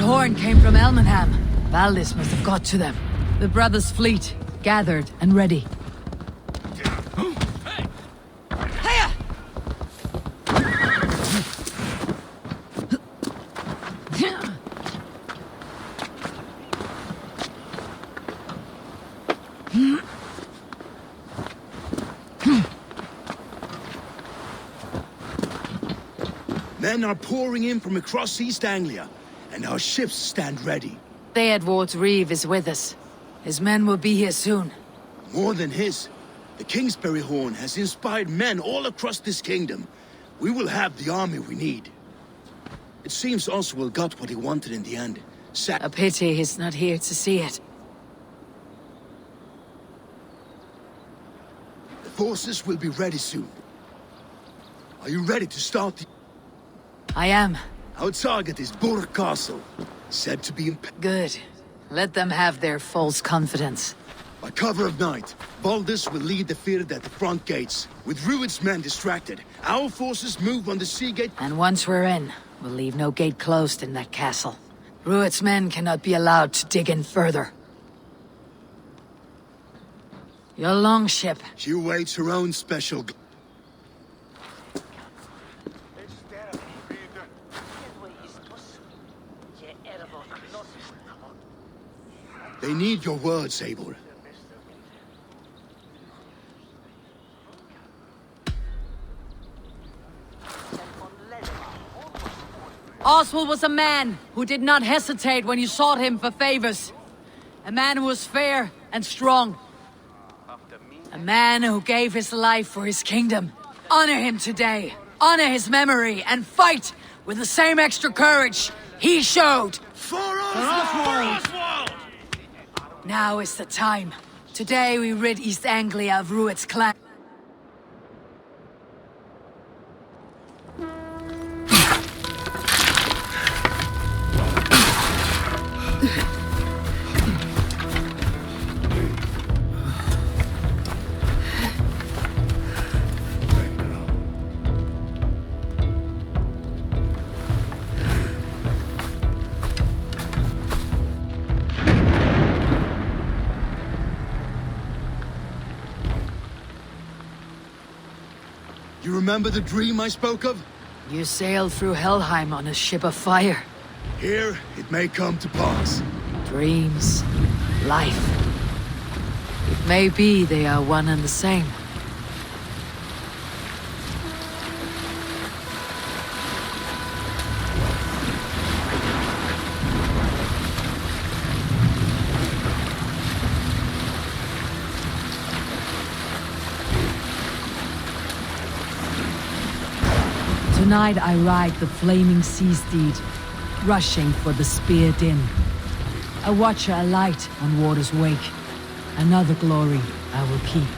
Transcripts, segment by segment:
horn came from Elmenham. Valdis must have got to them. The brothers' fleet, gathered and ready. Men are pouring in from across East Anglia, and our ships stand ready. Theodward's Reeve is with us. His men will be here soon. More than his. The Kingsbury Horn has inspired men all across this kingdom. We will have the army we need. It seems Oswald got what he wanted in the end. A pity he's not here to see it. The forces will be ready soon. Are you ready to start the... I am. Our target is Burg Castle, said to be Good. Let them have their false confidence. By cover of night, Baldus will lead the field at the front gates. With Rued's men distracted, our forces move on the sea gate. And once we're in, we'll leave no gate closed in that castle. Rued's men cannot be allowed to dig in further. Your longship. She awaits her own special... They need your words, Eivor. Oswald was a man who did not hesitate when you sought him for favors. A man who was fair and strong. A man who gave his life for his kingdom. Honor him today. Honor his memory and fight with the same extra courage he showed. For Oswald! Now is the time. Today we rid East Anglia of Rued's clan. You remember the dream I spoke of? You sailed through Helheim on a ship of fire. Here, it may come to pass. Dreams, life. It may be they are one and the same. Tonight I ride the flaming sea steed, rushing for the spear din. A watcher alight on water's wake. Another glory I will keep.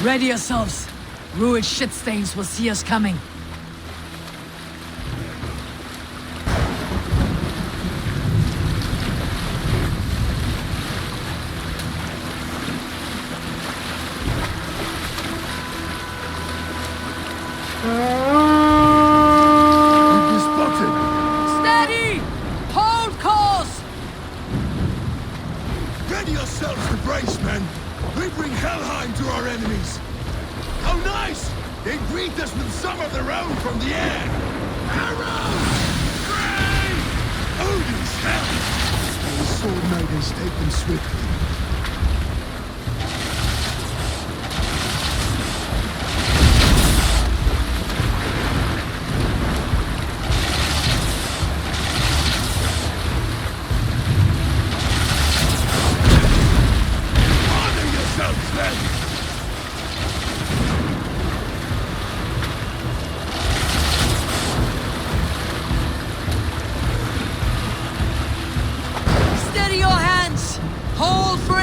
Ready yourselves. Rued shitstains will see us coming. Steady! Hold course! Ready yourselves to brace, men! We bring Helheim to our enemies! How nice! They greet us with some of their own from the air! Arrows! Great! Odin's hell! The sword maidens take them swiftly. Steady your hands! Hold for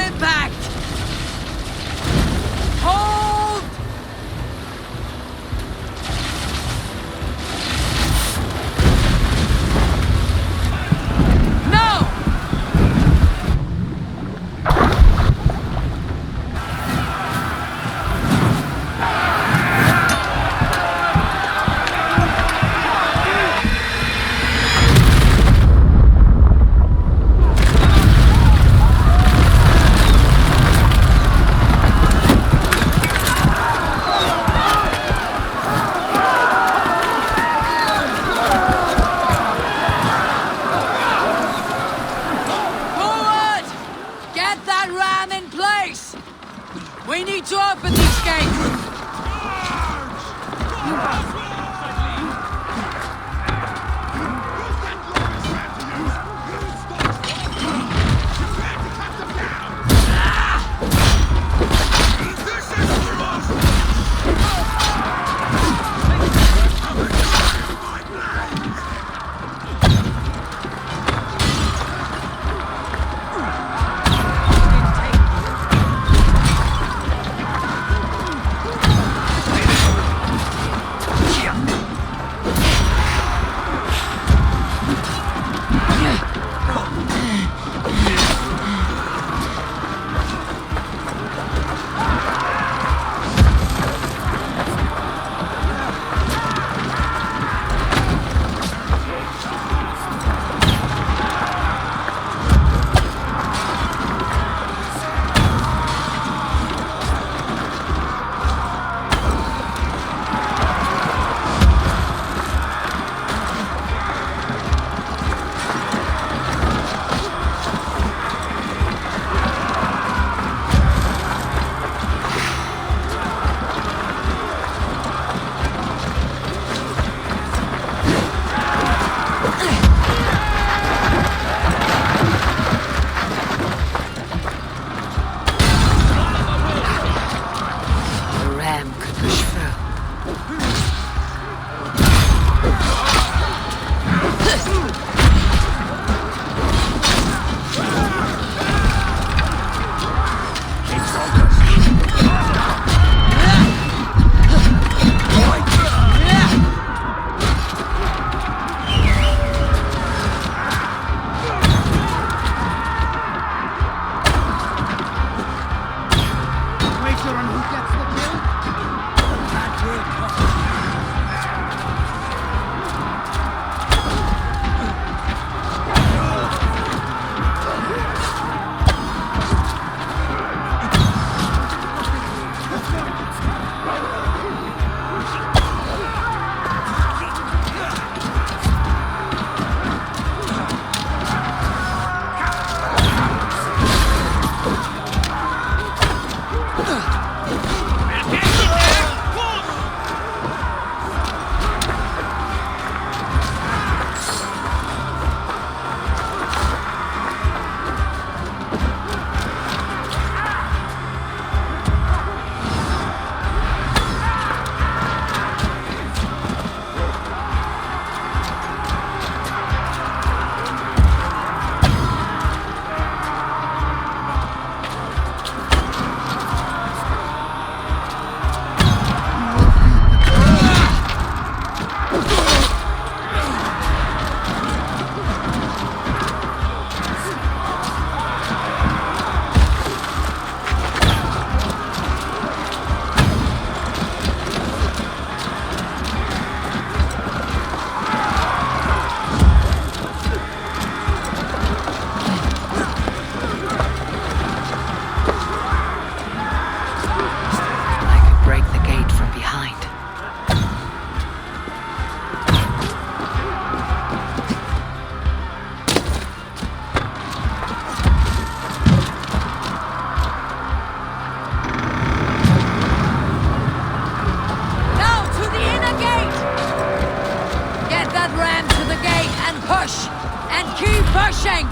push! And keep pushing!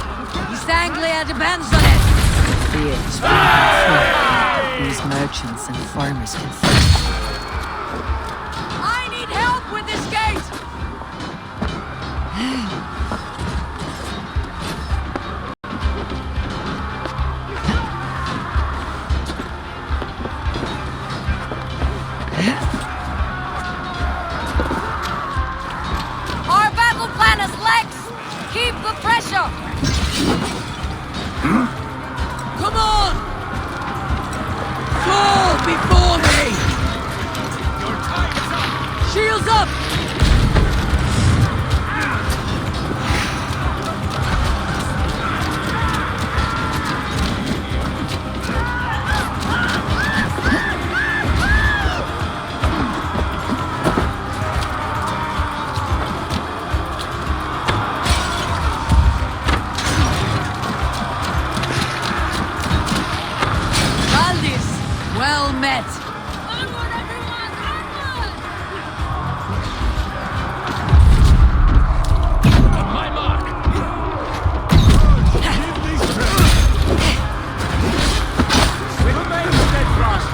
East Anglia depends on it! Be it these merchants and farmers can fight. I need help with this gate! Our battle plan is legs! Keep the pressure! Come on! Fall before me! Your time is up! Shields up! Well met! Onward, everyone! Onward! On my mark! Give me strength! Remain steadfast!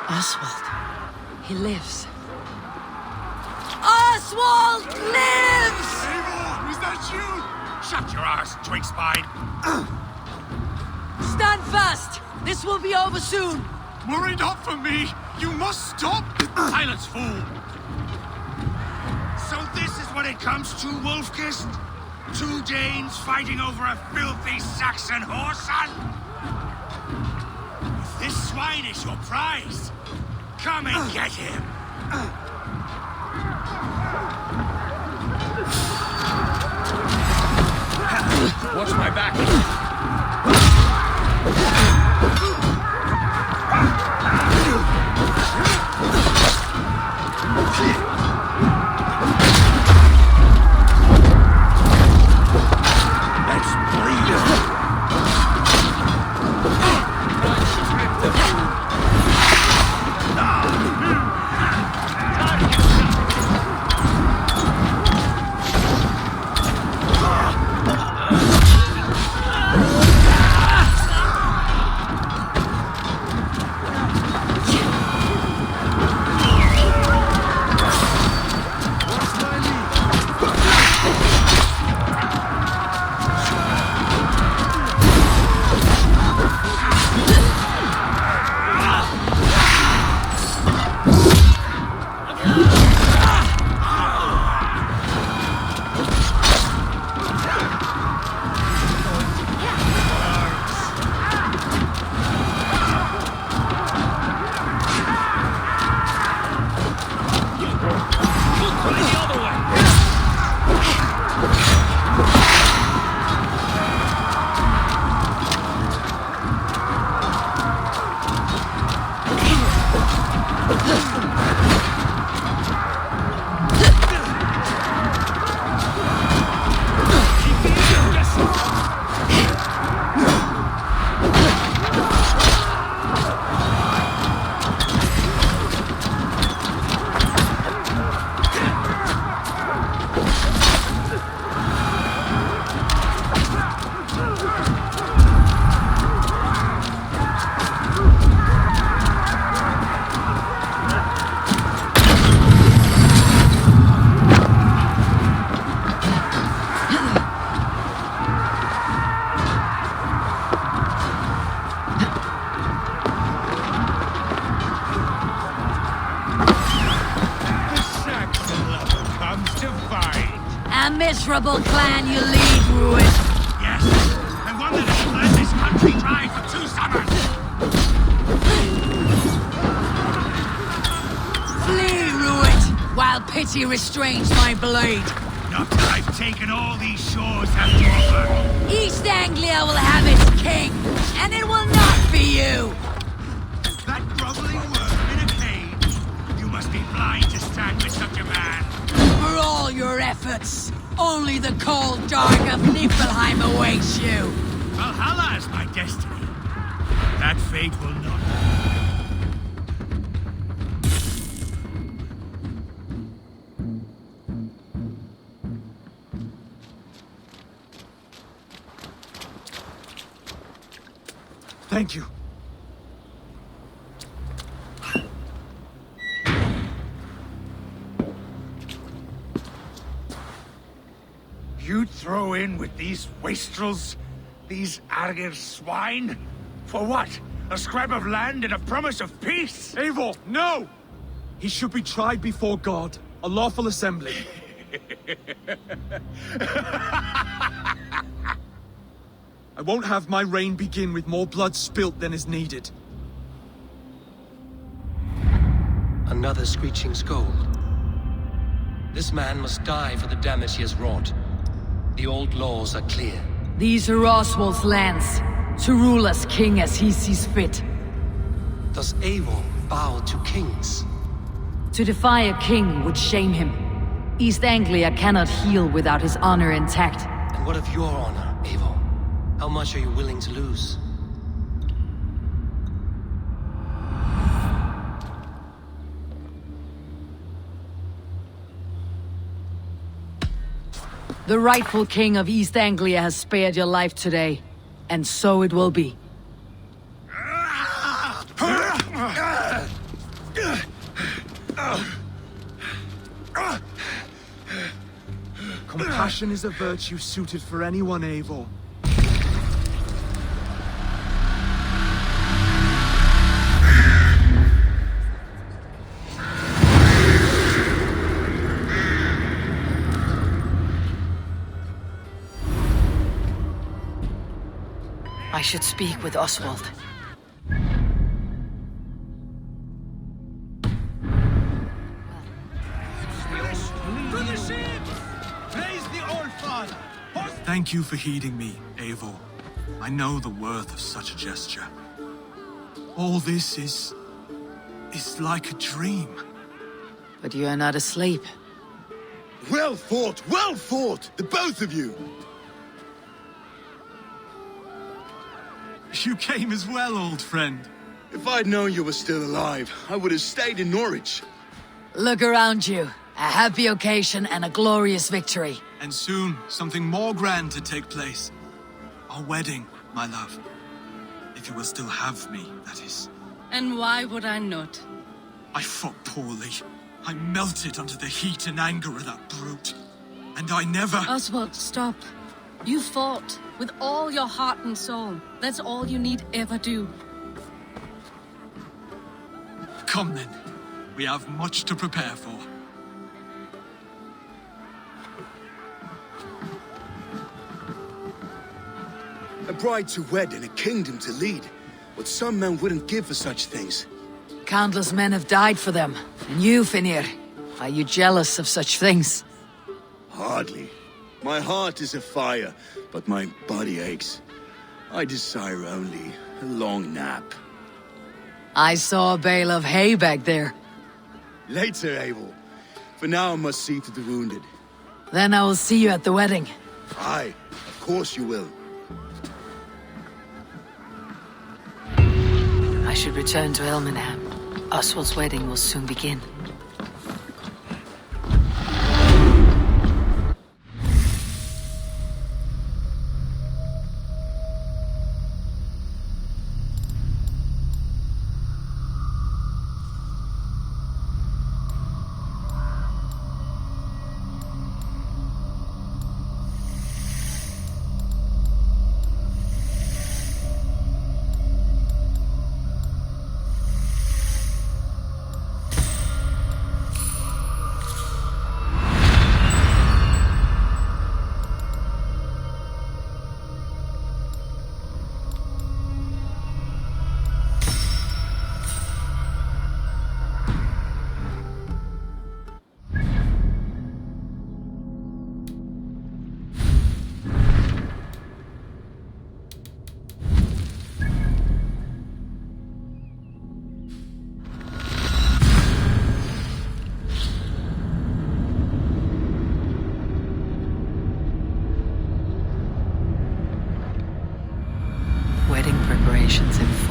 Oswald. He lives. Oswald lives! Eivor, is that you? Shut your ass, twig spine! Stand fast! This will be over soon! Worry not for me! You must stop! Silence, fool! So this is what it comes to, Wolfkist? 2 Danes fighting over a filthy Saxon whoreson? If this swine is your prize, come and get him! Watch my back! A miserable clan you lead, Ruin. Yes, the one that has bled this country dry for 2 summers. Flee, Ruin, while pity restrains my blade. Not till I've taken all these shores have to offer. East Anglia will have its king, and it will not be you. That groveling worm in a cage. You must be blind to stand with such a man. For all your efforts, only the cold dark of Niflheim awaits you. Valhalla is my destiny. That fate will not. Thank you. You'd throw in with these wastrels? These Argir swine? For what? A scrap of land and a promise of peace? Eivor, no! He should be tried before God, a lawful assembly. I won't have my reign begin with more blood spilt than is needed. Another screeching scold. This man must die for the damage he has wrought. The old laws are clear. These are Oswald's lands, to rule as king as he sees fit. Does Eivor bow to kings? To defy a king would shame him. East Anglia cannot heal without his honor intact. And what of your honor, Eivor? How much are you willing to lose? The rightful king of East Anglia has spared your life today, and so it will be. Compassion is a virtue suited for anyone, Eivor. I should speak with Oswald. Thank you for heeding me, Eivor. I know the worth of such a gesture. All this is like a dream. But you are not asleep. Well fought, the both of you! You came as well, old friend. If I'd known you were still alive, I would have stayed in Norwich. Look around you. A happy occasion and a glorious victory. And soon, something more grand to take place. Our wedding, my love. If you will still have me, that is. And why would I not? I fought poorly. I melted under the heat and anger of that brute. And I never... Oswald, stop. You fought with all your heart and soul. That's all you need ever do. Come then. We have much to prepare for. A bride to wed and a kingdom to lead. What some men wouldn't give for such things. Countless men have died for them. And you, Finnir, are you jealous of such things? Hardly. My heart is afire, but my body aches. I desire only a long nap. I saw a bale of hay back there. Later, Abel. For now I must see to the wounded. Then I will see you at the wedding. Aye, of course you will. I should return to Elmenham. Oswald's wedding will soon begin.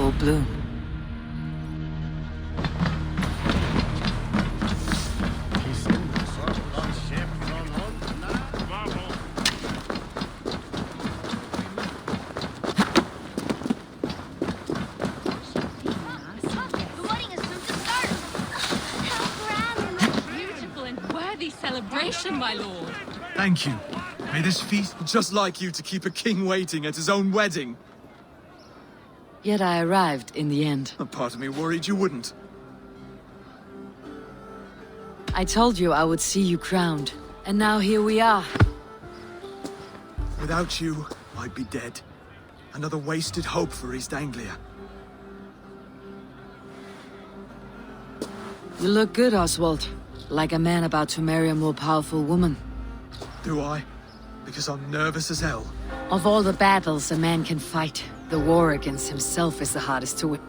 full bloom. Celebration, my lord. Thank you. May this feast just like you to keep a king waiting at his own wedding. Yet I arrived in the end. A part of me worried you wouldn't. I told you I would see you crowned, and now here we are. Without you, I'd be dead. Another wasted hope for East Anglia. You look good, Oswald. Like a man about to marry a more powerful woman. Do I? Because I'm nervous as hell. Of all the battles a man can fight, the war against himself is the hardest to win.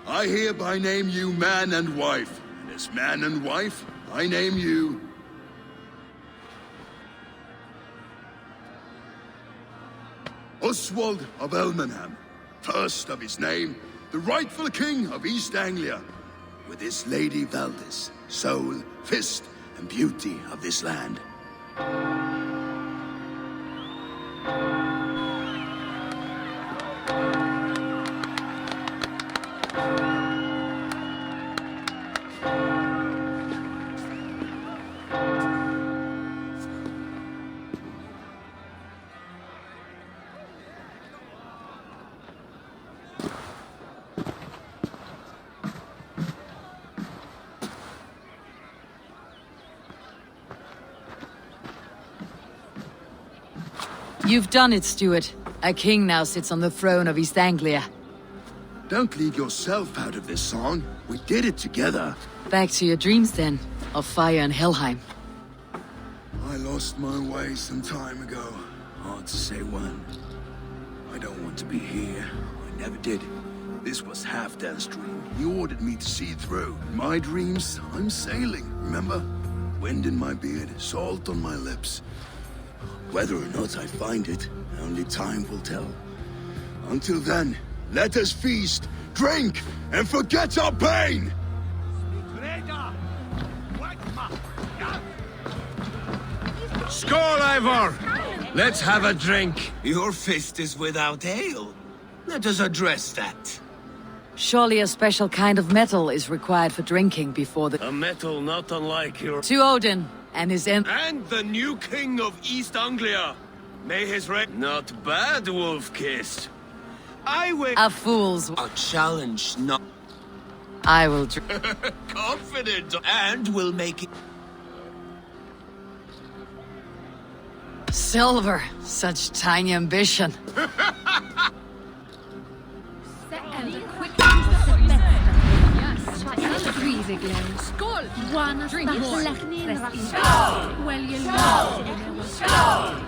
I hereby name you man and wife, and as man and wife, I name you... Oswald of Elmenham, first of his name, the rightful king of East Anglia, with his lady Valdis, soul, fist, and beauty of this land. You've done it, Stuart. A king now sits on the throne of East Anglia. Don't leave yourself out of this song. We did it together. Back to your dreams then, of fire and Helheim. I lost my way some time ago. Hard to say when. I don't want to be here. I never did. This was Halfdan's dream. He ordered me to see through. In my dreams, I'm sailing, remember? Wind in my beard, salt on my lips. Whether or not I find it, only time will tell. Until then, let us feast, drink, and forget our pain! Skål, Ivor! Let's have a drink. Your fist is without ale. Let us address that. Surely a special kind of metal is required for drinking before the... A metal not unlike your... To Odin and his end... And the new king of East Anglia. May his reign... Not bad, Wolf-Kissed. I will... A fool's... A challenge, not... I will drink... Confident, and will make it... Silver! Such tiny ambition. Skål! Drink more. Skål!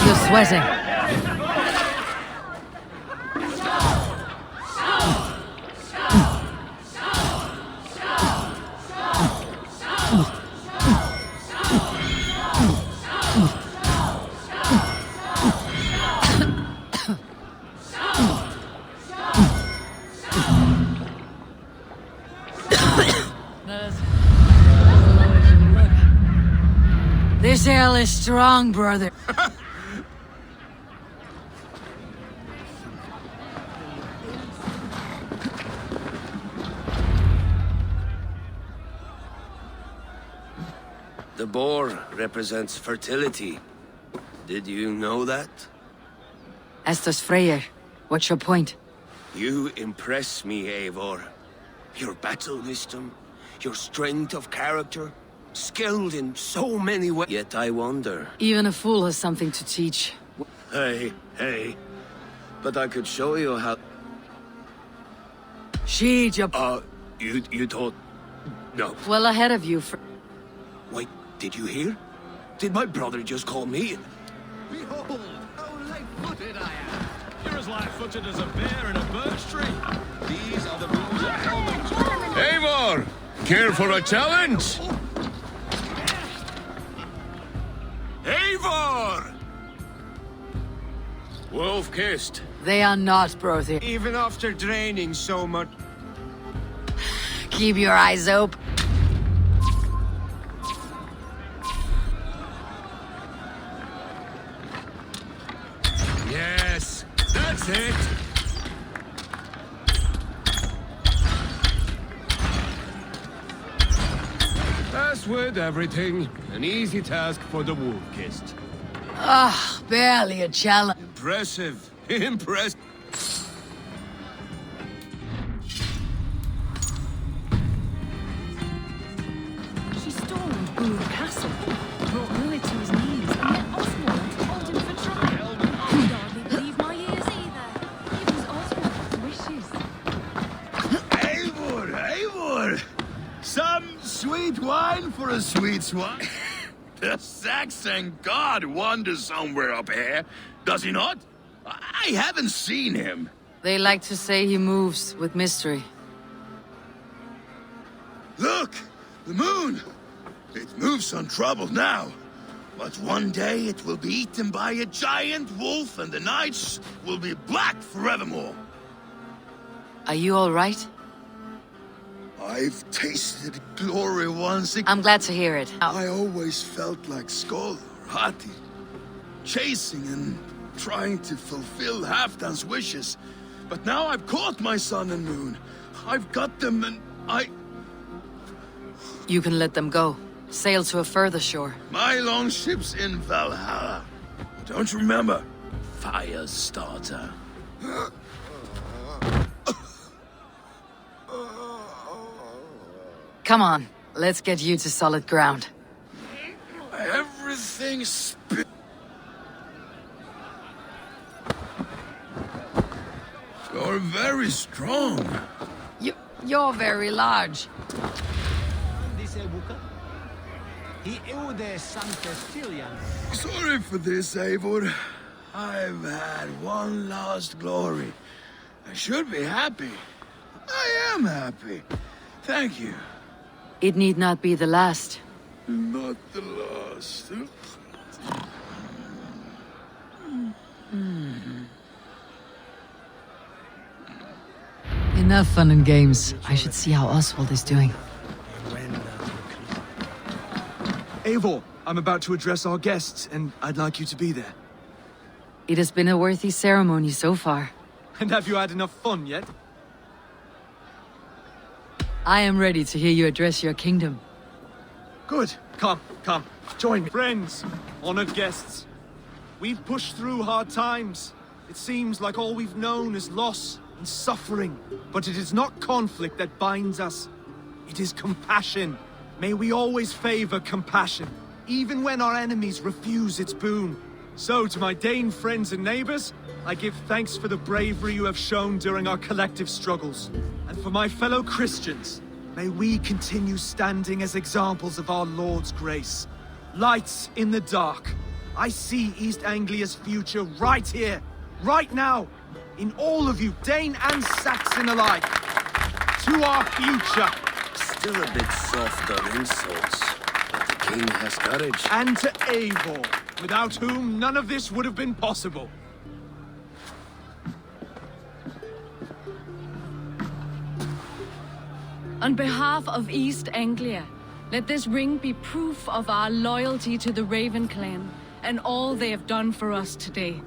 You're sweating. This ale is strong, brother. The boar represents fertility. Did you know that? Estes Freyr, what's your point? You impress me, Eivor. Your battle wisdom, your strength of character, skilled in so many ways. Yet I wonder. Even a fool has something to teach. Hey. But I could show you how... Sheed, you You thought... No. well ahead of you. Wait, did you hear? Did my brother just call me? Behold, how light-footed I am. You're as light-footed as a bear in a birch tree. These are the rules of Elven. Eivor, care for a challenge? Eivor! Wolf-kissed. They are not, brother. Even after draining so much... Keep your eyes open. Yes, that's it. As with everything, an easy task for the wolf-kissed. Ah, barely a challenge. Impressive. Impressive. She stormed Boone Castle, brought Louis to his knees, and yet Oswald told him for trial. I hardly believe my ears either. It was Oswald's wishes. Eivor! Some sweet wine for a sweet swine. The Saxon god wanders somewhere up here, does he not? I haven't seen him. They like to say he moves with mystery. Look! The moon! It moves untroubled now. But one day it will be eaten by a giant wolf and the nights will be black forevermore. Are you all right? I've tasted glory once. I'm glad to hear it. I always felt like Skoll or Hati, chasing and trying to fulfill Halfdan's wishes. But now I've caught my sun and moon. I've got them and You can let them go. Sail to a further shore. my longship's in Valhalla. Don't you remember? Fire starter. Come on, let's get you to solid ground. Everything's You're very strong. You're very large. Sorry for this, Eivor. I've had one last glory. I should be happy. I am happy. Thank you. It need not be the last. Not the last. Enough fun and games. I should see how Oswald is doing. Eivor, I'm about to address our guests, and I'd like you to be there. It has been a worthy ceremony so far. And have you had enough fun yet? I am ready to hear you address your kingdom. Good. Come, join me. Friends, honored guests. We've pushed through hard times. It seems like all we've known is loss and suffering. But it is not conflict that binds us. It is compassion. May we always favor compassion, even when our enemies refuse its boon. So, to my Dane friends and neighbors, I give thanks for the bravery you have shown during our collective struggles. And for my fellow Christians, may we continue standing as examples of our Lord's grace. Lights in the dark. I see East Anglia's future right here, right now, in all of you, Dane and Saxon alike. To our future. Still a bit soft on insults, but the king has courage. And to Eivor, without whom none of this would have been possible. On behalf of East Anglia, let this ring be proof of our loyalty to the Raven clan and all they have done for us today.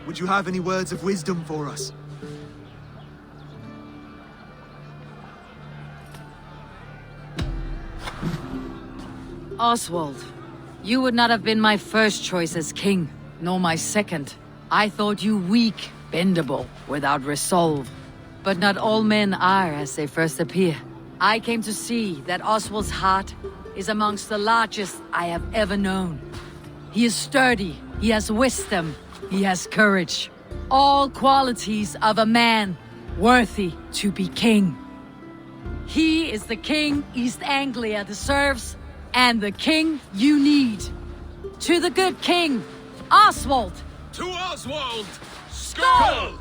Would you have any words of wisdom for us? Oswald, you would not have been my first choice as king, nor my second. I thought you weak, bendable, without resolve. But not all men are as they first appear. I came to see that Oswald's heart is amongst the largest I have ever known. He is sturdy, he has wisdom, he has courage. All qualities of a man worthy to be king. He is the king East Anglia deserves, and the king you need. To the good king, Oswald! To Oswald! Skull!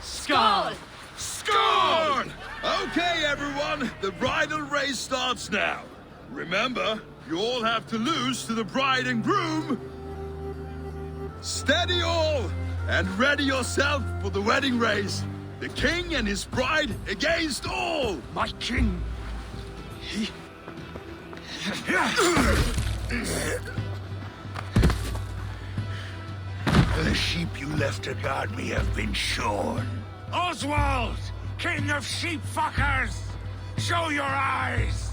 Skull! Skull! Okay, everyone, the bridal race starts now. Remember, you all have to lose to the bride and groom. Steady all, and ready yourself for the wedding race. The king and his bride against all. My king! The sheep you left to guard me have been shorn. Oswald! King of sheep fuckers! Show your eyes!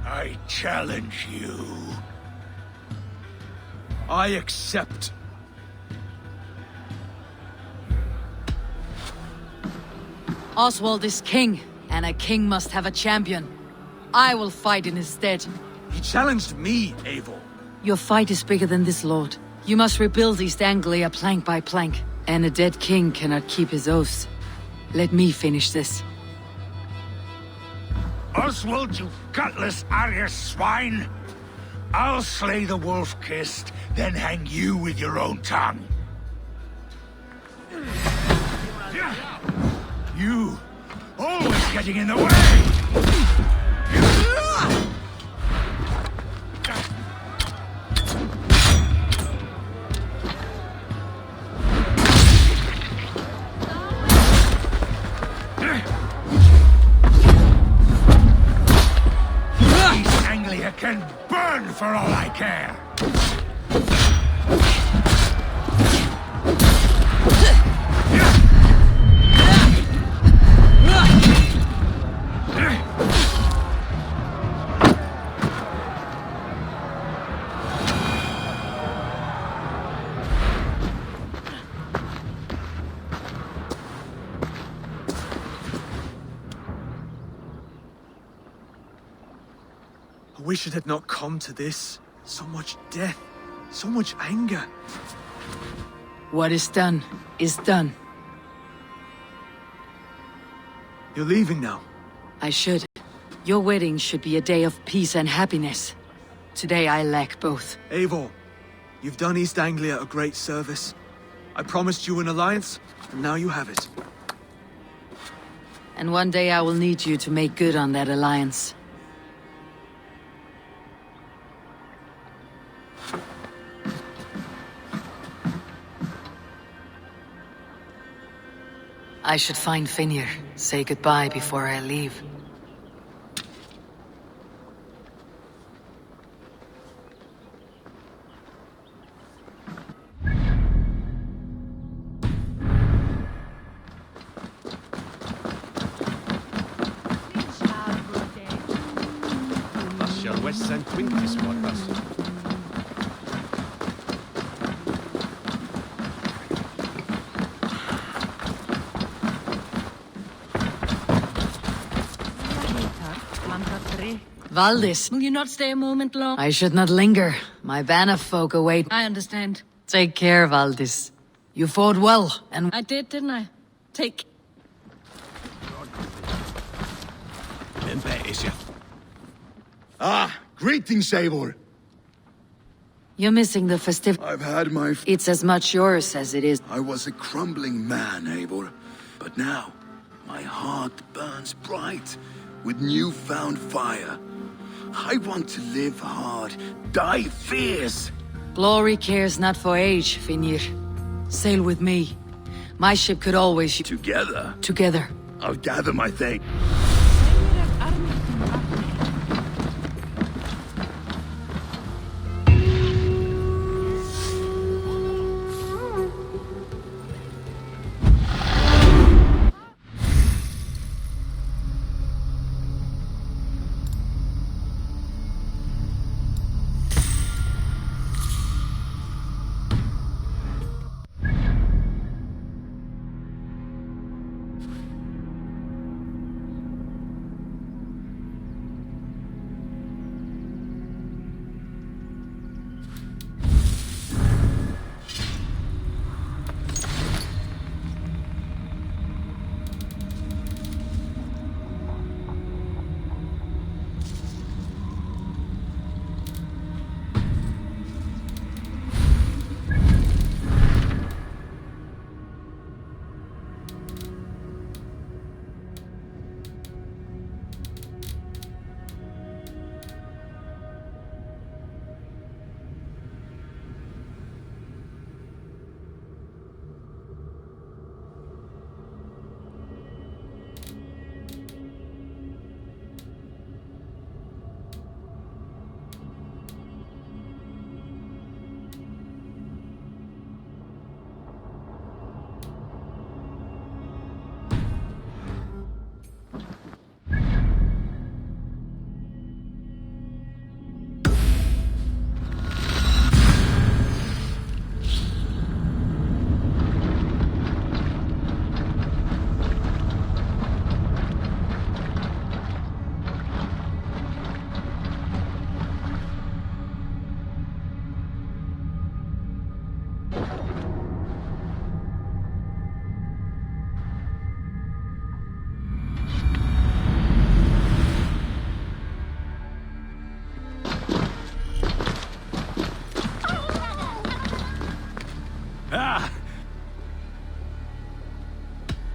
I challenge you. I accept. Oswald is king, and a king must have a champion. I will fight in his stead. He challenged me, Eivor. Your fight is bigger than this, Lord. You must rebuild East Anglia plank by plank, and a dead king cannot keep his oaths. Let me finish this. Oswald, you gutless Arya swine! I'll slay the wolf-kissed, then hang you with your own tongue. You, always getting in the way! East Anglia can burn for all I care! I wish it had not come to this. So much death, so much anger. What is done is done. You're leaving now. I should. Your wedding should be a day of peace and happiness. Today I lack both. Eivor, you've done East Anglia a great service. I promised you an alliance, and now you have it. And one day I will need you to make good on that alliance. I should find Finir, say goodbye before I leave. Lasciar West San Quintus, what Valdis. Will you not stay a moment long? I should not linger. My band of folk await. I understand. Take care, Valdis. You fought well, and I did, didn't I? Take... Ah, greetings, Eivor. you're missing the festive. I've had my... It's as much yours as it is. I was a crumbling man, Eivor. But now, my heart burns bright with newfound fire. I want to live hard, die fierce. Glory cares not for age, Finir. Sail with me. My ship could always... Together, Together. I'll gather my things.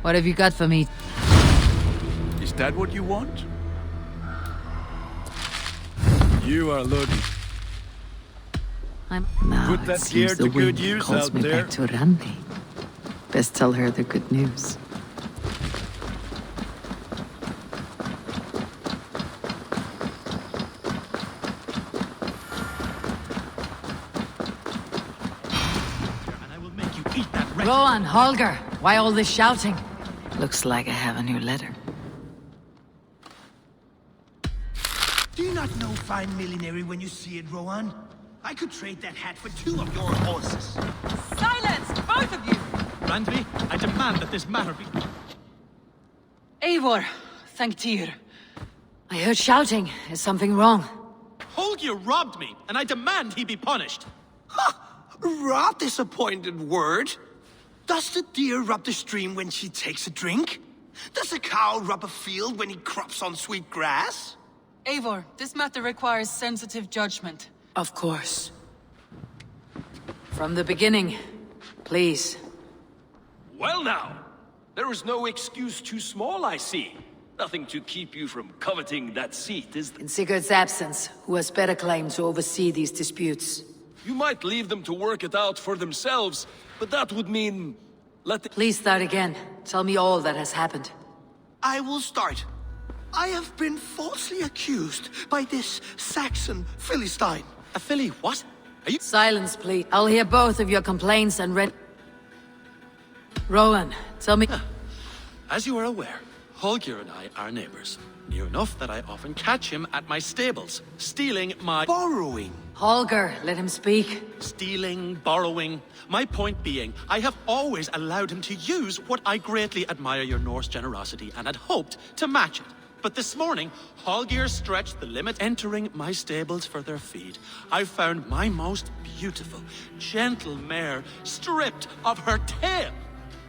What have you got for me? Is that what you want? You are looking. Now Put it that seems gear the to good wind use calls out me there. back to Randi. Best tell her the good news. And I will make you eat that red... Rowan, Holger, why all this shouting? Looks like I have a new letter. Do you not know fine millinery when you see it, Rowan? I could trade that hat for 2 of your horses. Silence, both of you! Randvi, I demand that this matter be... Eivor, thank Tyr. I heard shouting. Is something wrong? Holger robbed me, and I demand he be punished. Rot disappointed word. Does the deer rub the stream when she takes a drink? Does a cow rub a field when he crops on sweet grass? Eivor, this matter requires sensitive judgment. Of course. From the beginning, please. Well now, there is no excuse too small, I see. Nothing to keep you from coveting that seat, is there? In Sigurd's absence, who has better claim to oversee these disputes? You might leave them to work it out for themselves, but that would mean... Please start again. Tell me all that has happened. I will start. I have been falsely accused by this Saxon Philistine. A filly, what? Are you... Silence, please. I'll hear both of your complaints and Rowan, tell me... As you are aware, Holger and I are neighbors. Near enough that I often catch him at my stables, stealing my... Borrowing. Holger, let him speak. Stealing, borrowing. My point being, I have always allowed him to use what I greatly admire your Norse generosity and had hoped to match it. But this morning, Hallgeir stretched the limit, entering my stables for their feed. I found my most beautiful, gentle mare stripped of her tail,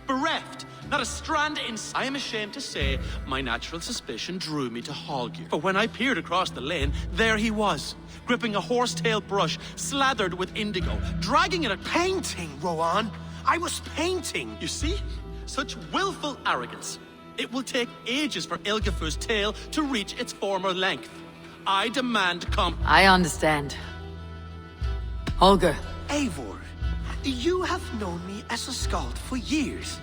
bereft, not a strand in. I am ashamed to say my natural suspicion drew me to Hallgeir. For when I peered across the lane, there he was, gripping a horsetail brush slathered with indigo, dragging it at Painting, Rowan. I was painting. You see? Such willful arrogance. It will take ages for Ilgifu's tail to reach its former length. I demand I understand. Holger. Eivor, you have known me as a skald for years.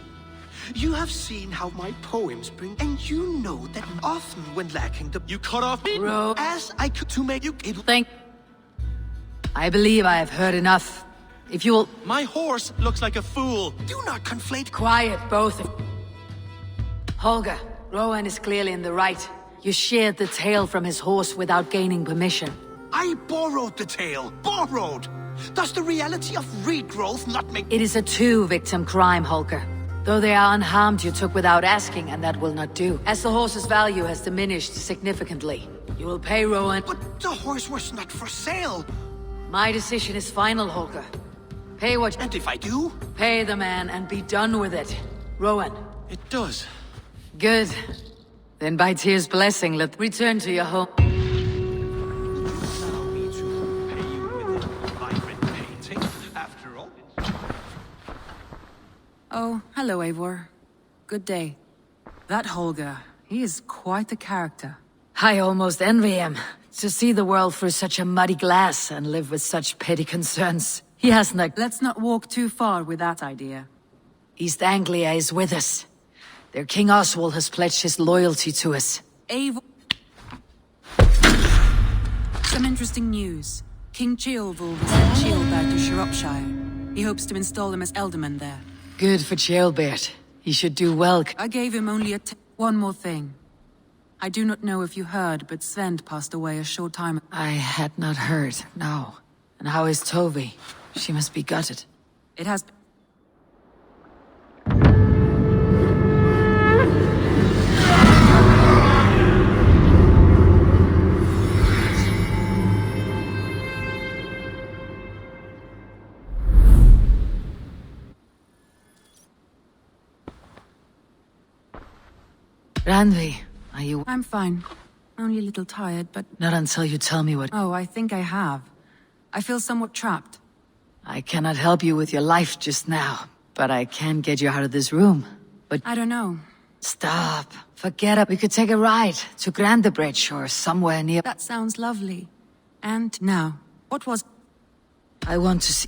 You have seen how my poems bring, and you know that often when lacking the... You cut off me? As I could to make you able... I believe I have heard enough. If you will... My horse looks like a fool. Do not conflate... Quiet, both of... Holger, Rowan is clearly in the right. You sheared the tail from his horse without gaining permission. I borrowed the tail. Borrowed! Does the reality of regrowth not make... It is a two-victim crime, Holger. Though they are unharmed, you took without asking, and that will not do. As the horse's value has diminished significantly, you will pay Rowan... But the horse was not for sale. My decision is final, Holger. Pay what... And if I do? Pay the man and be done with it. Rowan. It does. Good. Then by Tyr's blessing, let's return to your home. Allow me to pay you with a vibrant painting, after all. Oh, hello, Eivor. Good day. That Holger, he is quite the character. I almost envy him. To see the world through such a muddy glass and live with such petty concerns. He has no... Let's not walk too far with that idea. East Anglia is with us. Their King Oswald has pledged his loyalty to us. Eivor... Some interesting news. King Ceolwulf has sent Ceolbert to Shropshire. He hopes to install him as Elderman there. Good for Ceolbert. He should do well. I gave him only one more thing. I do not know if you heard, but Svend passed away a short time ago. I had not heard, no. And how is Tovi? She must be gutted. It has... Randvi, are you... I'm fine. Only a little tired, but... Not until you tell me what... Oh, I think I have. I feel somewhat trapped. I cannot help you with your life just now, but I can get you out of this room. But... I don't know. Stop. Forget it. We could take a ride to Grandebridge or somewhere near... That sounds lovely. And now, what was... I want to see...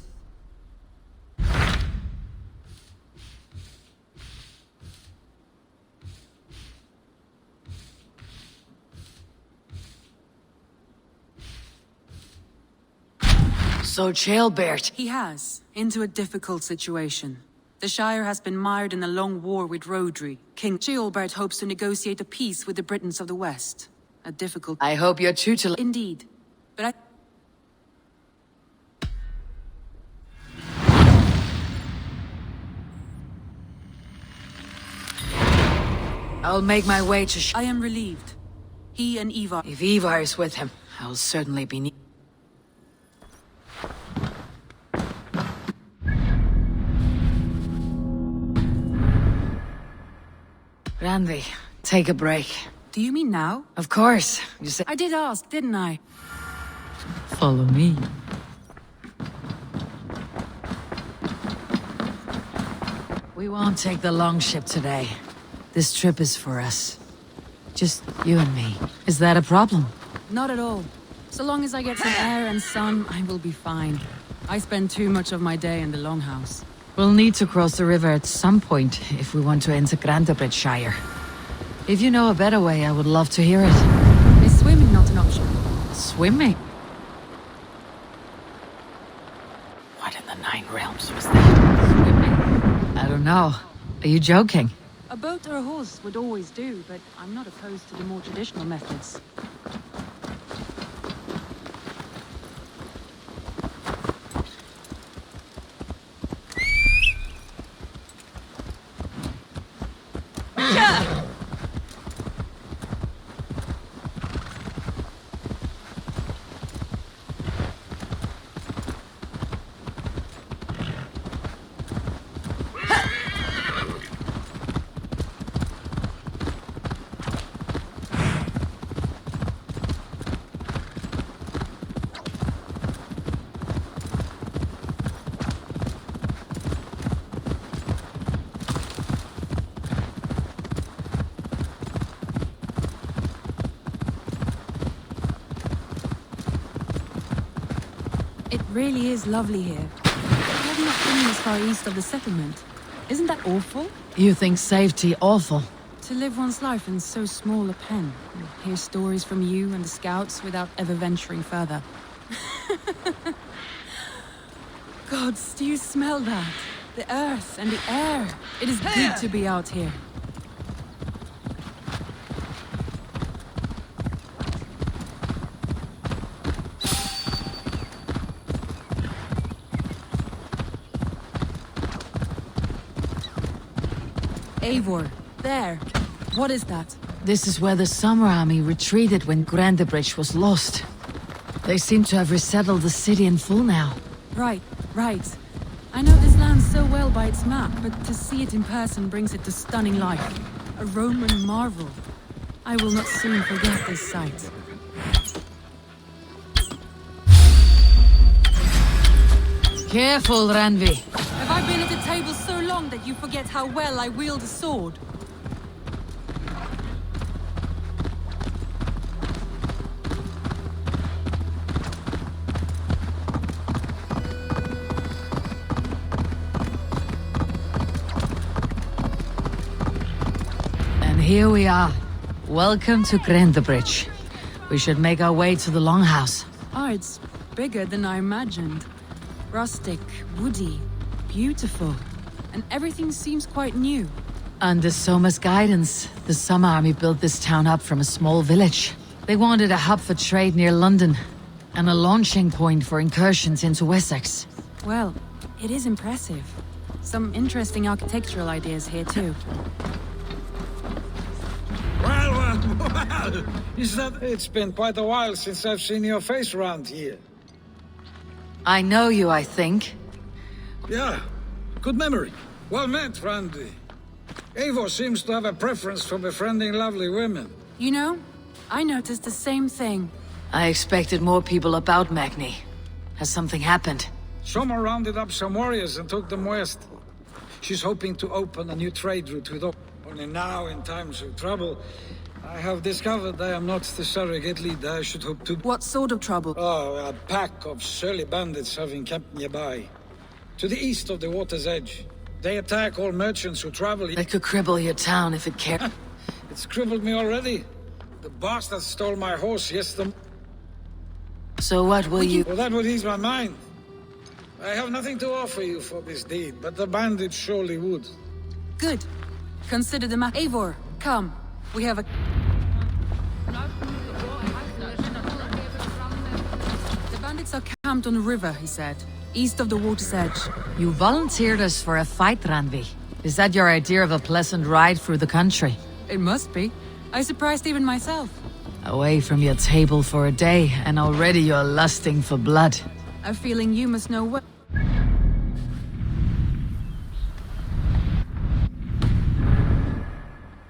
So Ceolbert... He has, into a difficult situation. The Shire has been mired in a long war with Rodri. King Ceolbert hopes to negotiate a peace with the Britons of the West. A difficult... I hope your tutor... Indeed. But I'll make my way to... I am relieved. He and Ivar... If Ivar is with him, I'll certainly be... Randvi, take a break. Do you mean now? Of course. You said... I did ask, didn't I? Follow me. We won't take the long ship today. This trip is for us. Just you and me. Is that a problem? Not at all. So long as I get some air and sun, I will be fine. I spend too much of my day in the Longhouse. We'll need to cross the river at some point if we want to enter Grandebridgeshire. If you know a better way, I would love to hear it. Is swimming not an option? Swimming? What in the Nine Realms was that? Swimming? I don't know. Are you joking? A boat or a horse would always do, but I'm not opposed to the more traditional methods. really is lovely here. I have not been this far east of the settlement. Isn't that awful? You think safety awful? To live one's life in so small a pen, and hear stories from you and the scouts without ever venturing further. Gods, do you smell that? The earth and the air. It is good to be out here. Eivor, there. What is that? This is where the Summer Army retreated when Grandebridge was lost. They seem to have resettled the city in full now. Right. I know this land so well by its map, but to see it in person brings it to stunning life. A Roman marvel. I will not soon forget this sight. Careful, Randvi. Have I been at the table so long that you forget how well I wield a sword? And here we are. Welcome to Grandebridge. We should make our way to the Longhouse. Oh, it's bigger than I imagined. Rustic, woody, beautiful. And everything seems quite new. Under Soma's guidance, the Summer Army built this town up from a small village. They wanted a hub for trade near London, and a launching point for incursions into Wessex. Well, it is impressive. Some interesting architectural ideas here too. Well, is that... It's been quite a while since I've seen your face around here. I know you, I think. Yeah, good memory. Well met, Randy. Eivor seems to have a preference for befriending lovely women. You know, I noticed the same thing. I expected more people about Magni. Has something happened? Soma rounded up some warriors and took them west. She's hoping to open a new trade route with us. Only now, in times of trouble, I have discovered I am not the surrogate leader I should hope to be. What sort of trouble? Oh, a pack of surly bandits have encamped nearby. To the east of the water's edge. They attack all merchants who travel... They could cripple your town if it cared. It's crippled me already. The bastards stole my horse yesterday. So what will you... Well, that would ease my mind. I have nothing to offer you for this deed, but the bandits surely would. Good. Consider the map. Eivor, come. We have a... The bandits are camped on the river, he said. East of the water's edge. You volunteered us for a fight, Randvi. Is that your idea of a pleasant ride through the country? It must be. I surprised even myself. Away from your table for a day, and already you're lusting for blood. A feeling you must know well.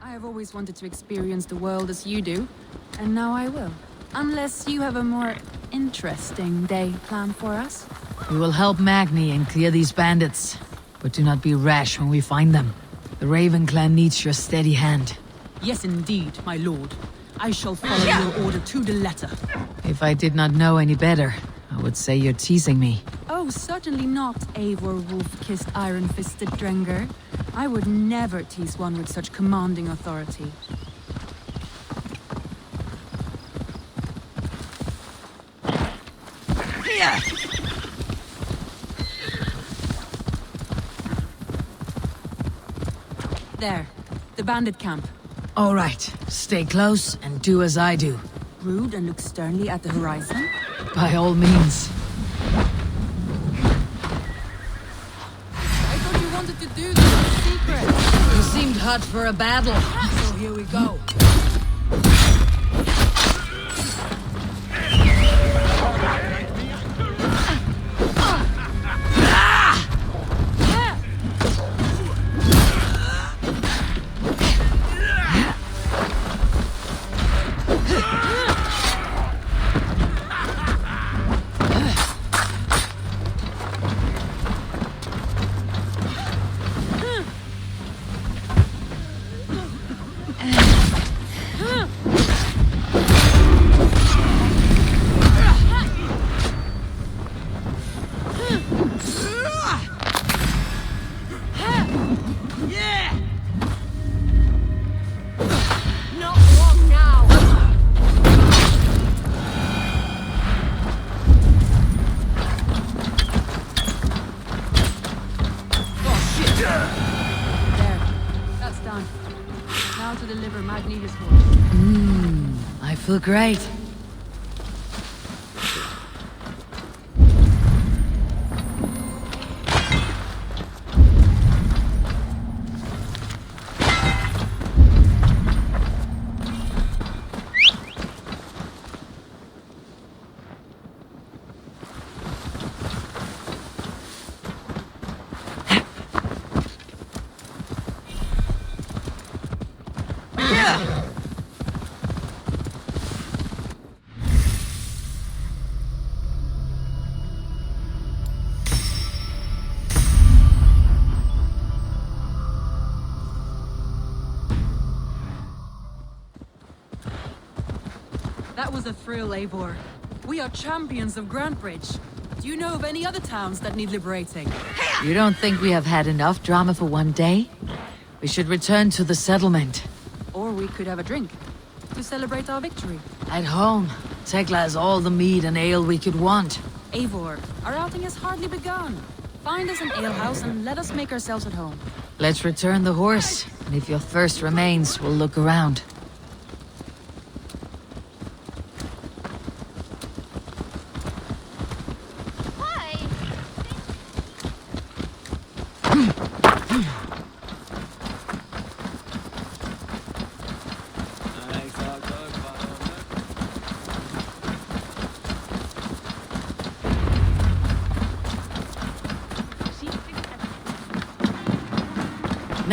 I have always wanted to experience the world as you do, and now I will. Unless you have a more interesting day planned for us. We will help Magni and clear these bandits, but do not be rash when we find them. The Raven clan needs your steady hand. Yes, indeed, my lord. I shall follow your order to the letter. If I did not know any better, I would say you're teasing me. Oh, certainly not, Eivor wolf-kissed iron-fisted Drenger. I would never tease one with such commanding authority. There, the bandit camp. All right, stay close and do as I do. Rude and look sternly at the horizon? By all means. I thought you wanted to do this in secret. You seemed hot for a battle, so here we go. how to deliver Magni his horse. I feel great. That was a thrill, Eivor. We are champions of Grantbridge. Do you know of any other towns that need liberating? You don't think we have had enough drama for one day? We should return to the settlement. Or we could have a drink to celebrate our victory. At home, Tekla has all the mead and ale we could want. Eivor, our outing has hardly begun. Find us an alehouse and let us make ourselves at home. Let's return the horse, and if your thirst remains, we'll look around.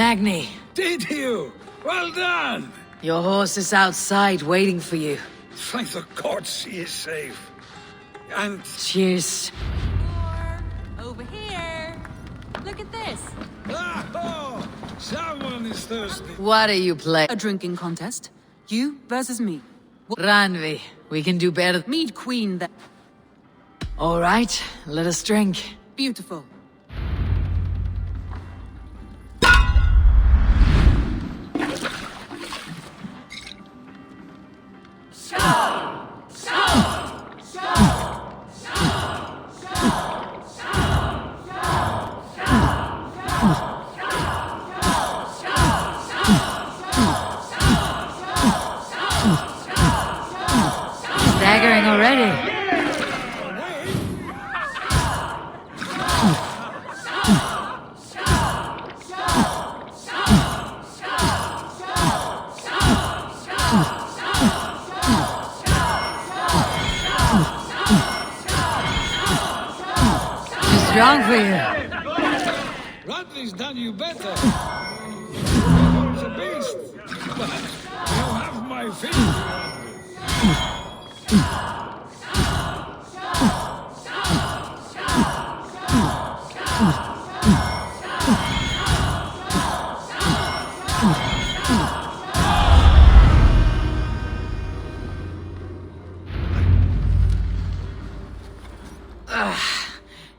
Magni, Did you? Well done! your horse is outside waiting for you. Thank the gods he is safe. And Cheers. Over here. Look at this. oh, someone is thirsty. What do you play? A drinking contest. You versus me. Ranvi, we can do better. Mead Queen that. All right, let us drink. Beautiful. Staggering already. Too strong for you. Rodney's done you better. You're a beast. But you have my feet.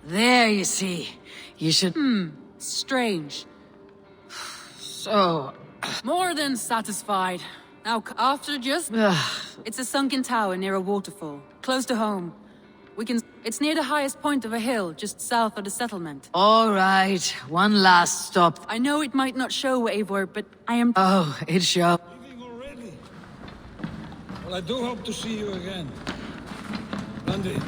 There, you see. You should... Strange. So... More than satisfied. Now, after just... It's a sunken tower near a waterfall, close to home. We can... It's near the highest point of a hill, just south of the settlement. All right, one last stop. I know it might not show, Eivor, but I am... Oh, it shows. Leaving already? Well, I do hope to see you again. Randy,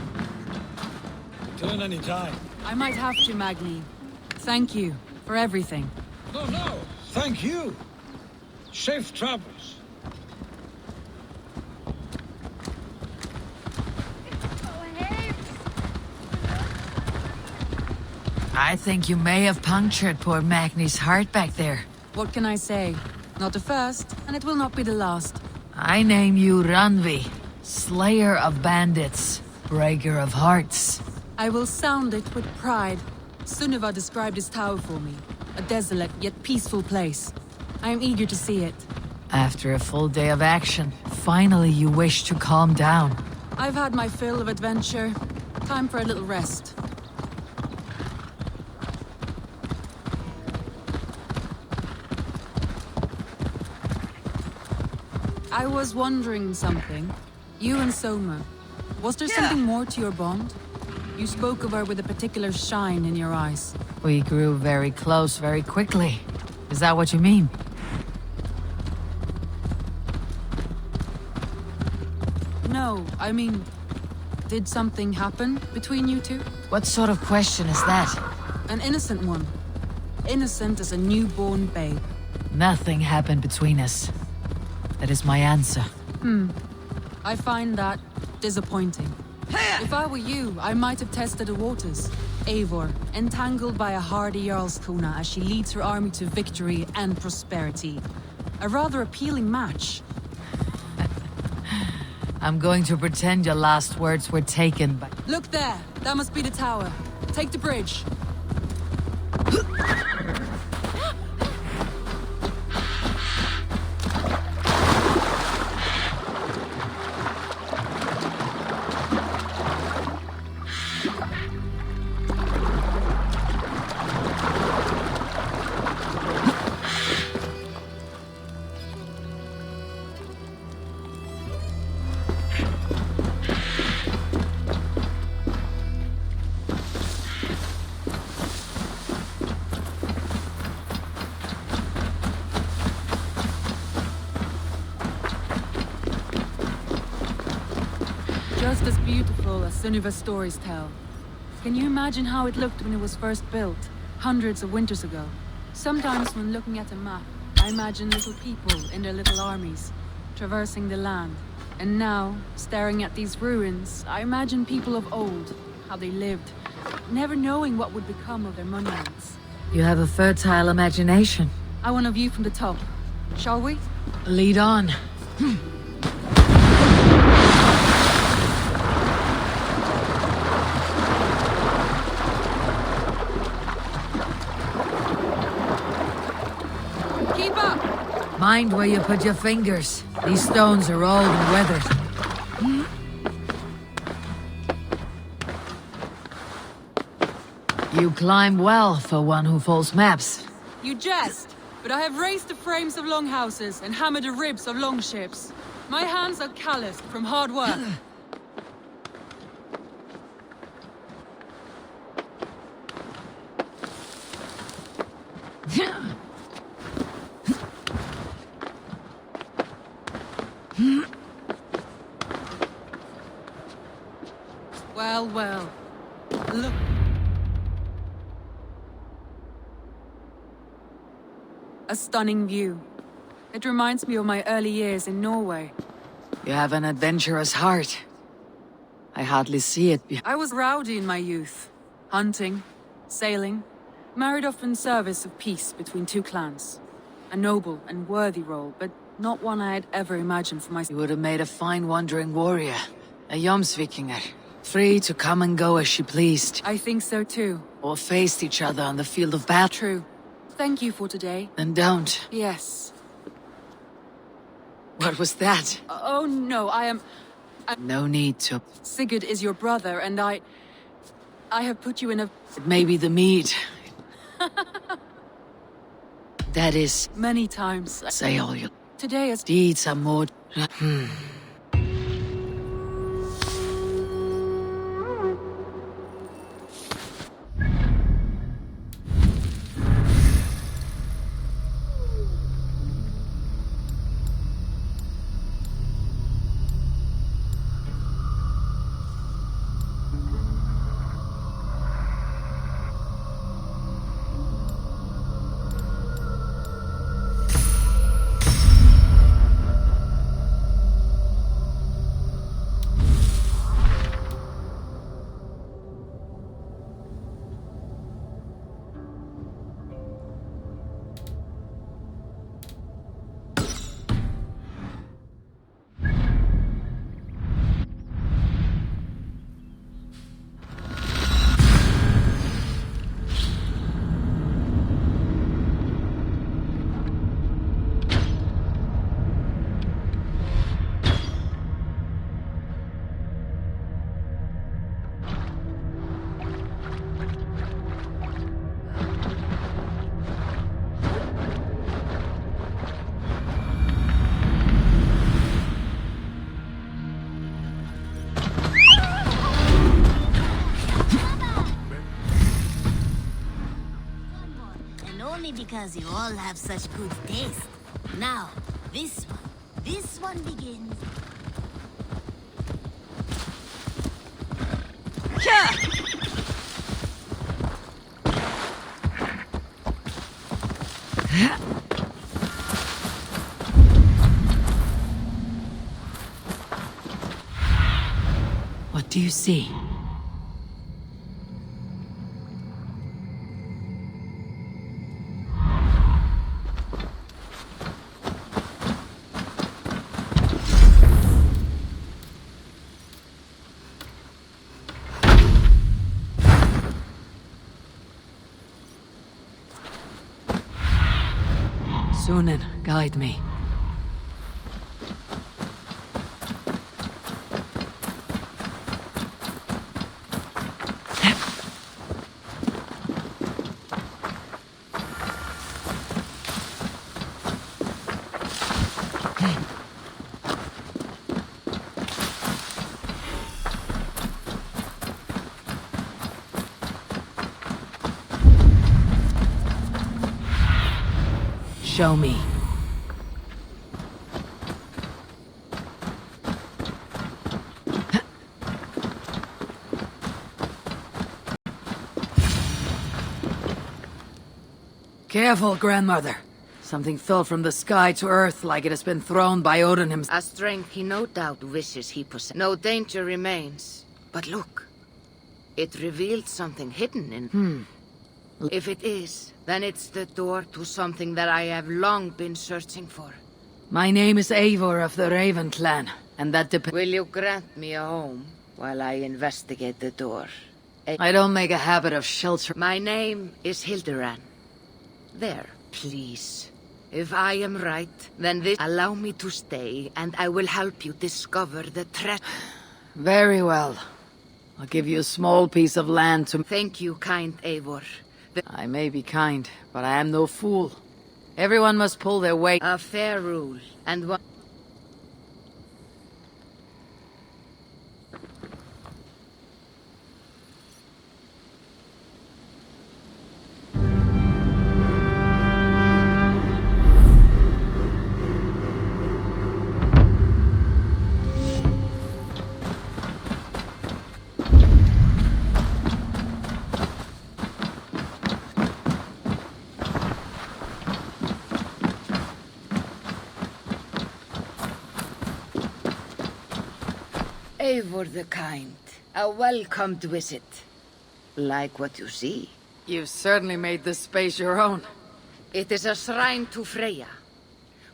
return any time. I might have to, Magni. Thank you for everything. No, thank you. Safe travels. I think you may have punctured poor Magni's heart back there. What can I say? Not the first, and it will not be the last. I name you Ranvi, Slayer of Bandits, Breaker of Hearts. I will sound it with pride. Sunniva described this tower for me. A desolate yet peaceful place. I am eager to see it. After a full day of action, finally you wish to calm down. I've had my fill of adventure. Time for a little rest. I was wondering something. You and Soma. Was there something more to your bond? You spoke of her with a particular shine in your eyes. We grew very close very quickly. Is that what you mean? I mean, did something happen between you two? What sort of question is that? An innocent one. Innocent as a newborn babe. Nothing happened between us. That is my answer. I find that disappointing. If I were you, I might have tested the waters. Eivor, entangled by a hardy Jarlskona as she leads her army to victory and prosperity. A rather appealing match. I'm going to pretend your last words were taken by... Look there! That must be the tower. Take the bridge. Just as beautiful as Sunniva's stories tell. Can you imagine how it looked when it was first built, hundreds of winters ago? Sometimes when looking at a map, I imagine little people in their little armies, traversing the land. And now, staring at these ruins, I imagine people of old, how they lived, never knowing what would become of their monuments. You have a fertile imagination. I want a view from the top. Shall we? Lead on. Keep up! Mind where you put your fingers. These stones are old and weathered. You climb well for one who folds maps. You jest, but I have raised the frames of longhouses and hammered the ribs of longships. My hands are calloused from hard work. Well, well. Look. A stunning view. It reminds me of my early years in Norway. You have an adventurous heart. I hardly see it. I was rowdy in my youth. Hunting, sailing, married off in service of peace between two clans. A noble and worthy role, but not one I had ever imagined for myself. You would have made a fine wandering warrior. A Jomsvikinger. Free to come and go as she pleased. I think so too. Or faced each other on the field of battle. True. Thank you for today. Then don't. Yes. What was that? Oh no, I am... No need to. Sigurd is your brother, and I have put you in a... It may be the mead. That is... Many times. Say all your... Today is... Deeds are more... Because you all have such good taste. Now, this one begins. What do you see? Sunan, guide me. Show me. Careful, grandmother. Something fell from the sky to earth like it has been thrown by Odin himself. A strength he no doubt wishes he possessed. No danger remains. But look. It revealed something hidden in... If it is, then it's the door to something that I have long been searching for. My name is Eivor of the Raven clan, and that depends... Will you grant me a home while I investigate the door? I don't make a habit of shelter. My name is Hilderan. There, please. If I am right, then this... Allow me to stay, and I will help you discover the treasure. Very well. I'll give you a small piece of land to... Thank you, kind Eivor. I may be kind, but I am no fool. Everyone must pull their weight. A fair rule, and one... Eivor the Kind, a welcomed visit. Like what you see. You've certainly made this space your own. It is a shrine to Freya.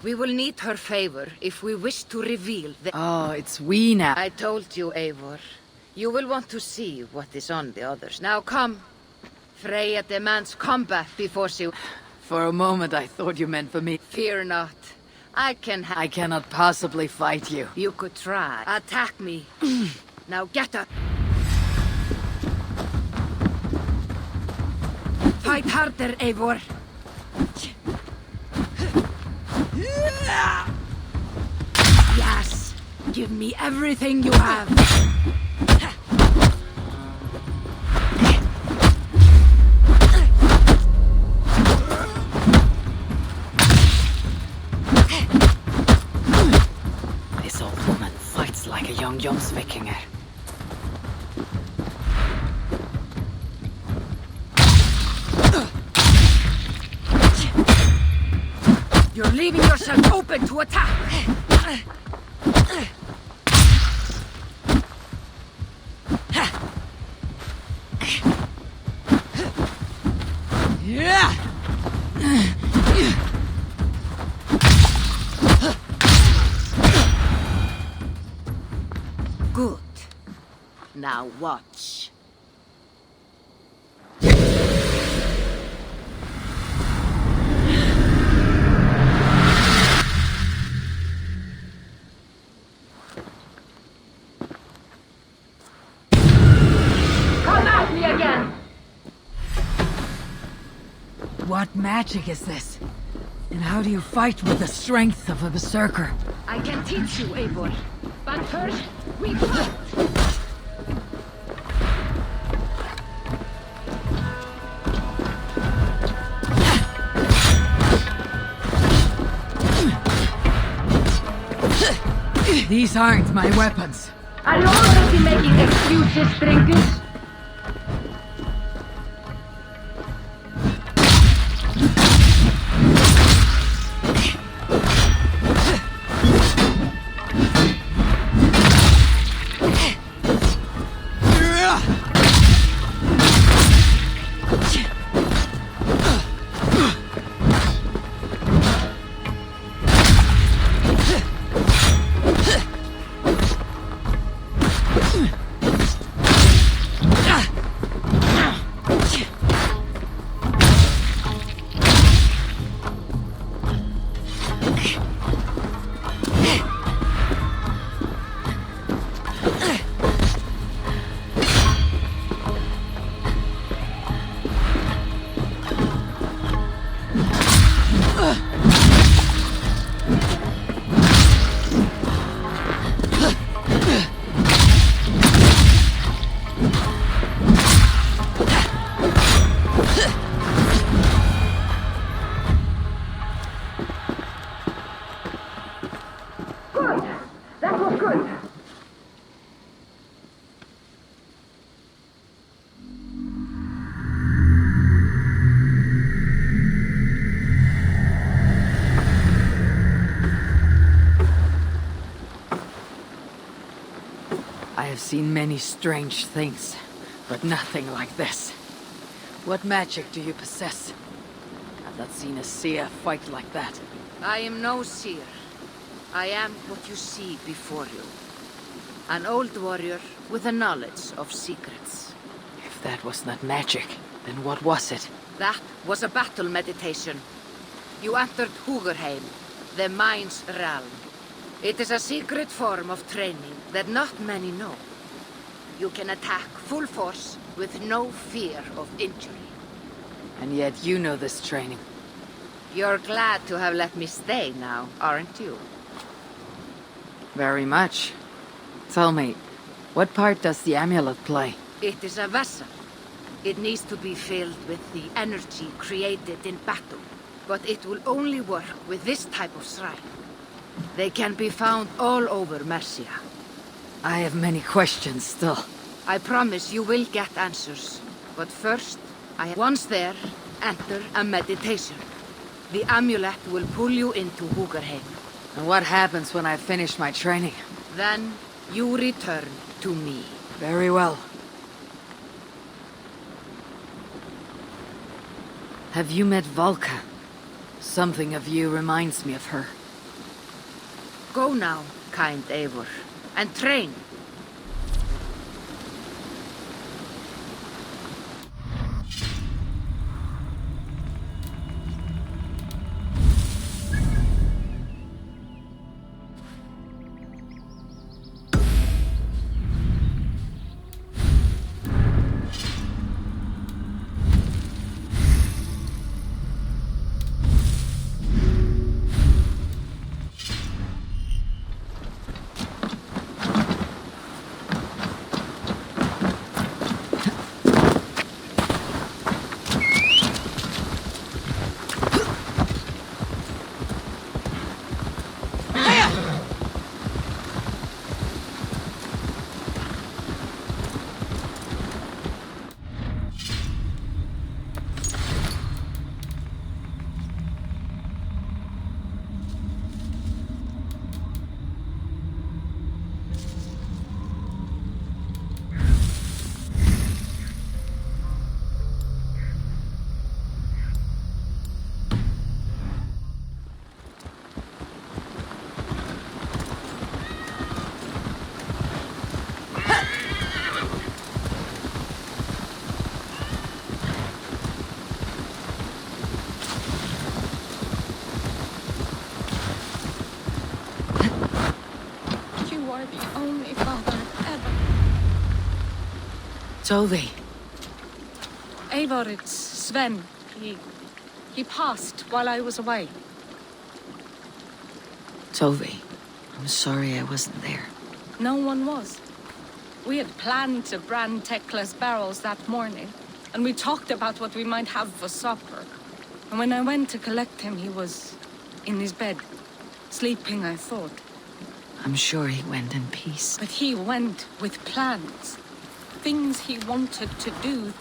We will need her favor if we wish to reveal the... Oh, it's we now. I told you, Eivor. You will want to see what is on the others. Now come. Freya demands combat before she... For a moment I thought you meant for me. Fear not. I cannot possibly fight you. You could try. Attack me. Now get up. Fight harder, Eivor. Yes. Give me everything you have. Jomsvikinger. You're leaving yourself open to attack. Good. Now watch. Come at me again! What magic is this? And how do you fight with the strength of a berserker? I can teach you, Eivor. But first, we fight! These aren't my weapons. Are you already making excuses, Trinkus? seen many strange things, but nothing like this. What magic do you possess? I've not seen a seer fight like that. I am no seer. I am what you see before you. An old warrior with a knowledge of secrets. If that was not magic, then what was it? That was a battle meditation. You entered Hugerheim, the mind's realm. It is a secret form of training that not many know. You can attack full force with no fear of injury. And yet you know this training. You're glad to have let me stay now, aren't you? Very much. Tell me, what part does the amulet play? It is a vessel. It needs to be filled with the energy created in battle. But it will only work with this type of shrine. They can be found all over Mercia. I have many questions still. I promise you will get answers. But first, once there, enter a meditation. The amulet will pull you into Hugerheim. And what happens when I finish my training? Then you return to me. Very well. Have you met Valka? Something of you reminds me of her. Go now, kind Eivor, and train. Tovi. Eivor, it's Sven. He passed while I was away. Tovi, I'm sorry I wasn't there. No one was. We had planned to brand Tekla's barrels that morning, and we talked about what we might have for supper. And when I went to collect him, he was in his bed, sleeping, I thought. I'm sure he went in peace. But he went with plans. Things he wanted to do,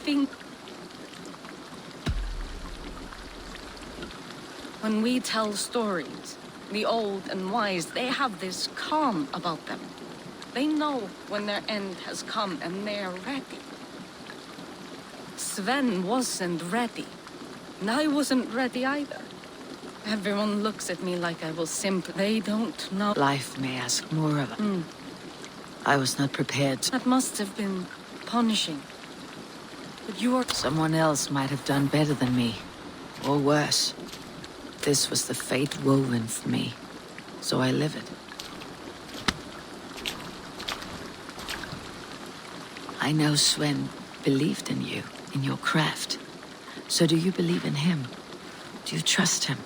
When we tell stories, the old and wise, they have this calm about them. They know when their end has come and they're ready. Sven wasn't ready. And I wasn't ready either. Everyone looks at me like I will simply... They don't know. Life may ask more of us. I was not prepared. That must have been punishing. But you are... Someone else might have done better than me. Or worse. This was the fate woven for me. So I live it. I know Sven believed in you, in your craft. So do you believe in him? Do you trust him?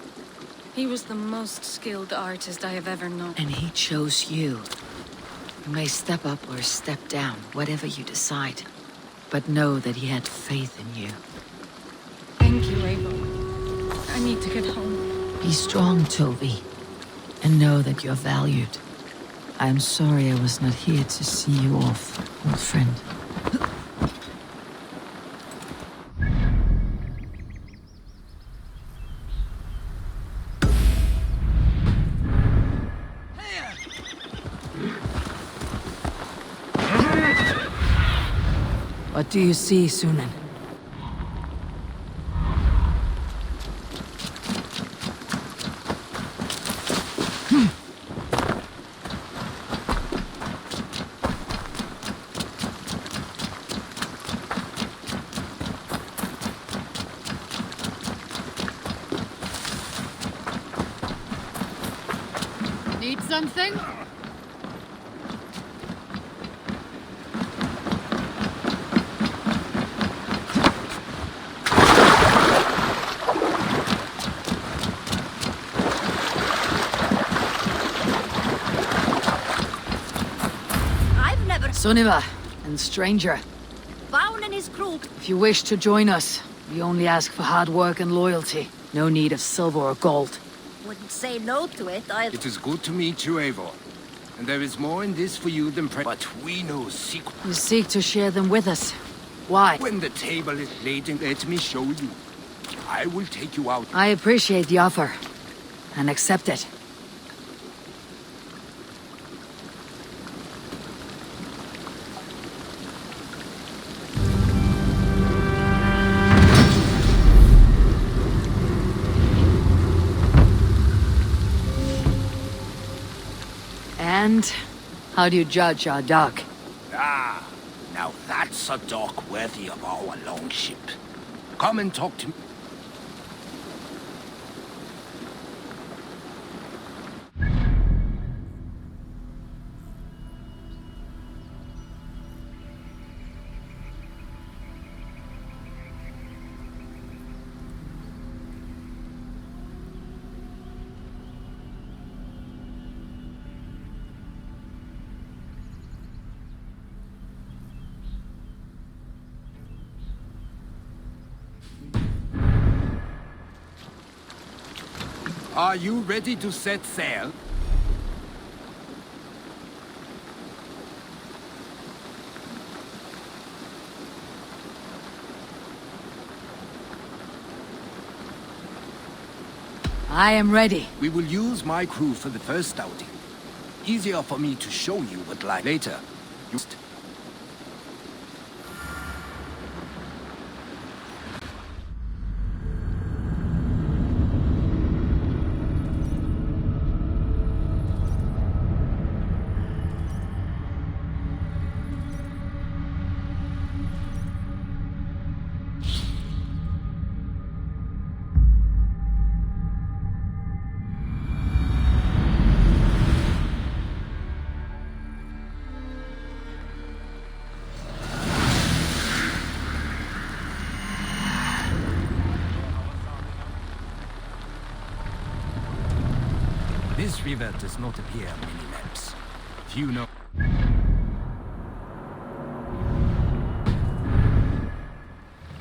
He was the most skilled artist I have ever known. And he chose you. You may step up or step down, whatever you decide. But know that he had faith in you. Thank you, Eivor. I need to get home. Be strong, Tovi. And know that you're valued. I'm sorry I was not here to see you off, old friend. What do you see, Sunan? Need something? I've never... Suniva and stranger. Found in his crew. If you wish to join us, we only ask for hard work and loyalty. No need of silver or gold. Wouldn't say no to it. It is good to meet you, Eivor. And there is more in this for you than but we know secret. You seek to share them with us. Why? When the table is laid, let me show you. I will take you out. I appreciate the offer. And accept it. And how do you judge our dock? Ah, now that's a dock worthy of our longship. Come and talk to me. Are you ready to set sail? I am ready. We will use my crew for the first outing. Easier for me to show you what lies later. This river does not appear on many maps. Few know.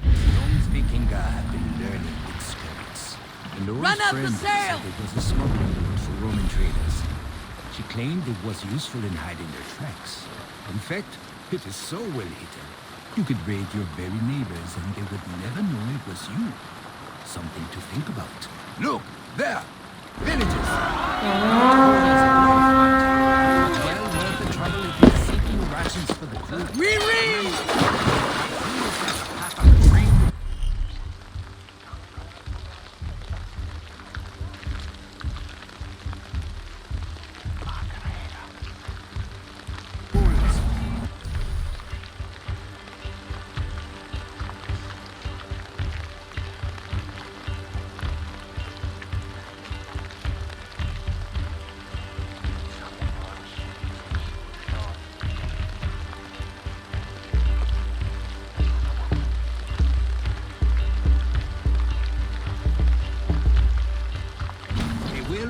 Young Vikinga have been learning its spirits. An old Run up the friend sail! said it was a smuggling route for Roman traders. She claimed it was useful in hiding their tracks. In fact, it is so well hidden. You could raid your very neighbors and they would never know it was you. Something to think about. Look, there! Villages! Well worth the trouble if you're seeking rations for the crew.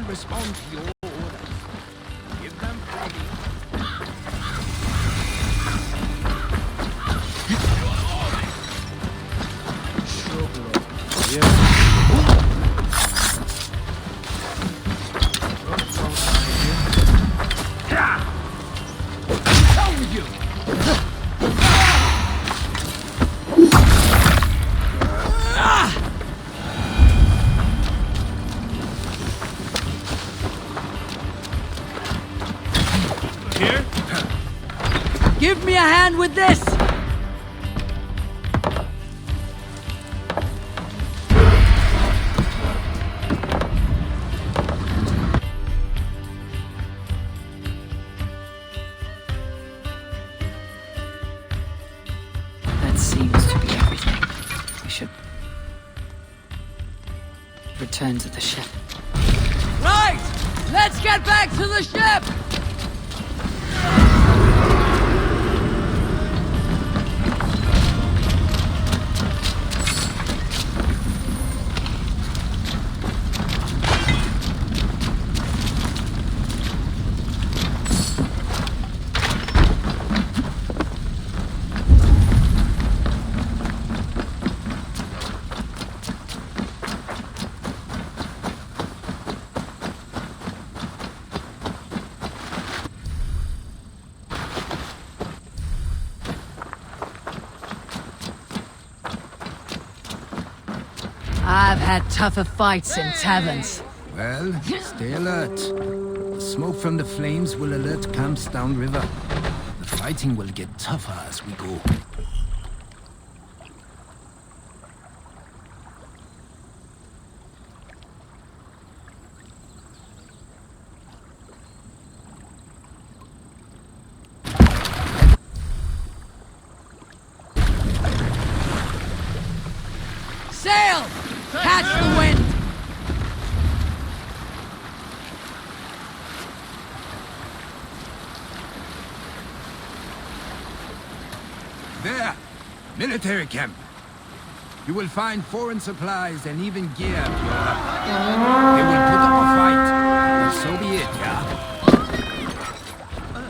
Respond to your orders. Give them plenty. Down with you! Give me a hand with this! return to the ship. Right! Let's get back to the ship! I've had tougher fights in taverns. Well, stay alert. The smoke from the flames will alert camps downriver. The fighting will get tougher as we go. Sail! Catch the wind! There! Military camp. You will find foreign supplies and even gear if you're lucky. They will put up a fight. But so be it, yeah?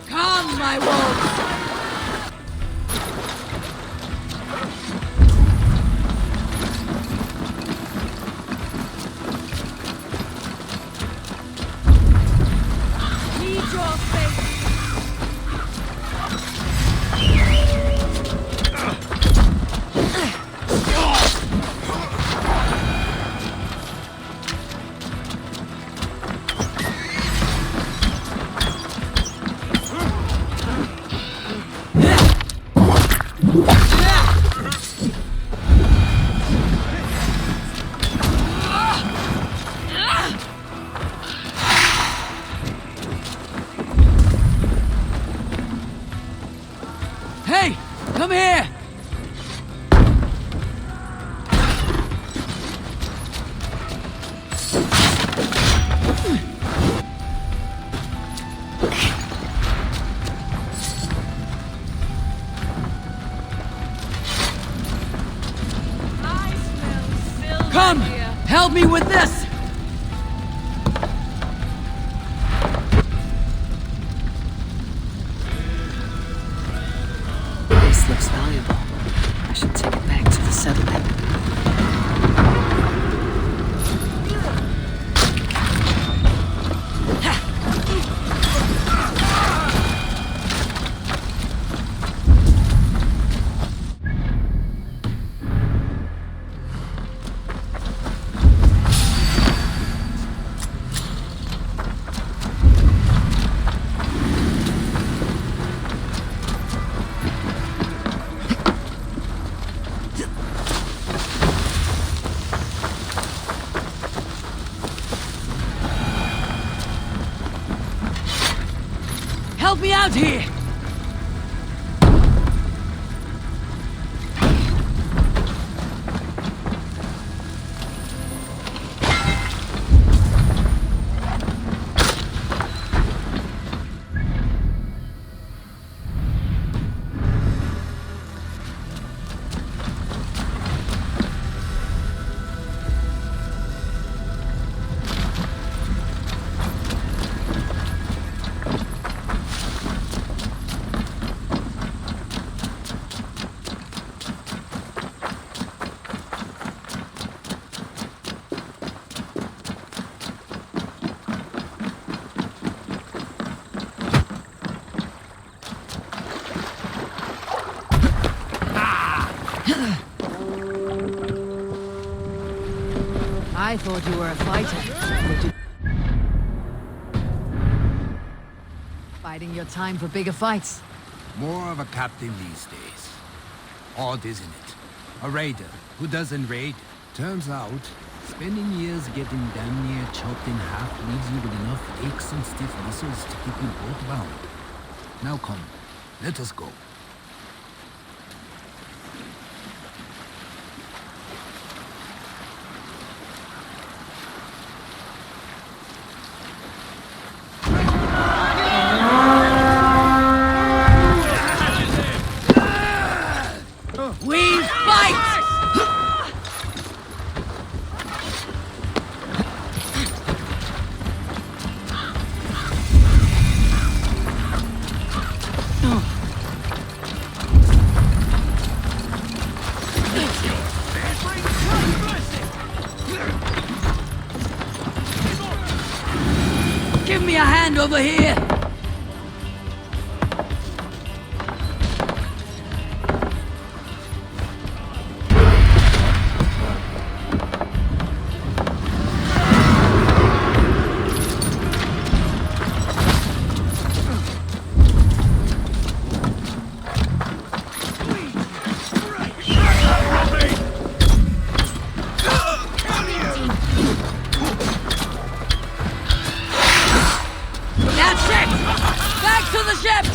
Come, my wolves! Hey! Come here! Come! Help me with this! This looks valuable. I should take it back to the settlement. Help me out here! I thought you were a fighter. Biding your time for bigger fights. More of a captain these days. Odd, isn't it? A raider who doesn't raid. Turns out, spending years getting damn near chopped in half leaves you with enough aches and stiff muscles to keep you both bound. Now come, let us go. give me a hand over here! That's it! Back to the ship!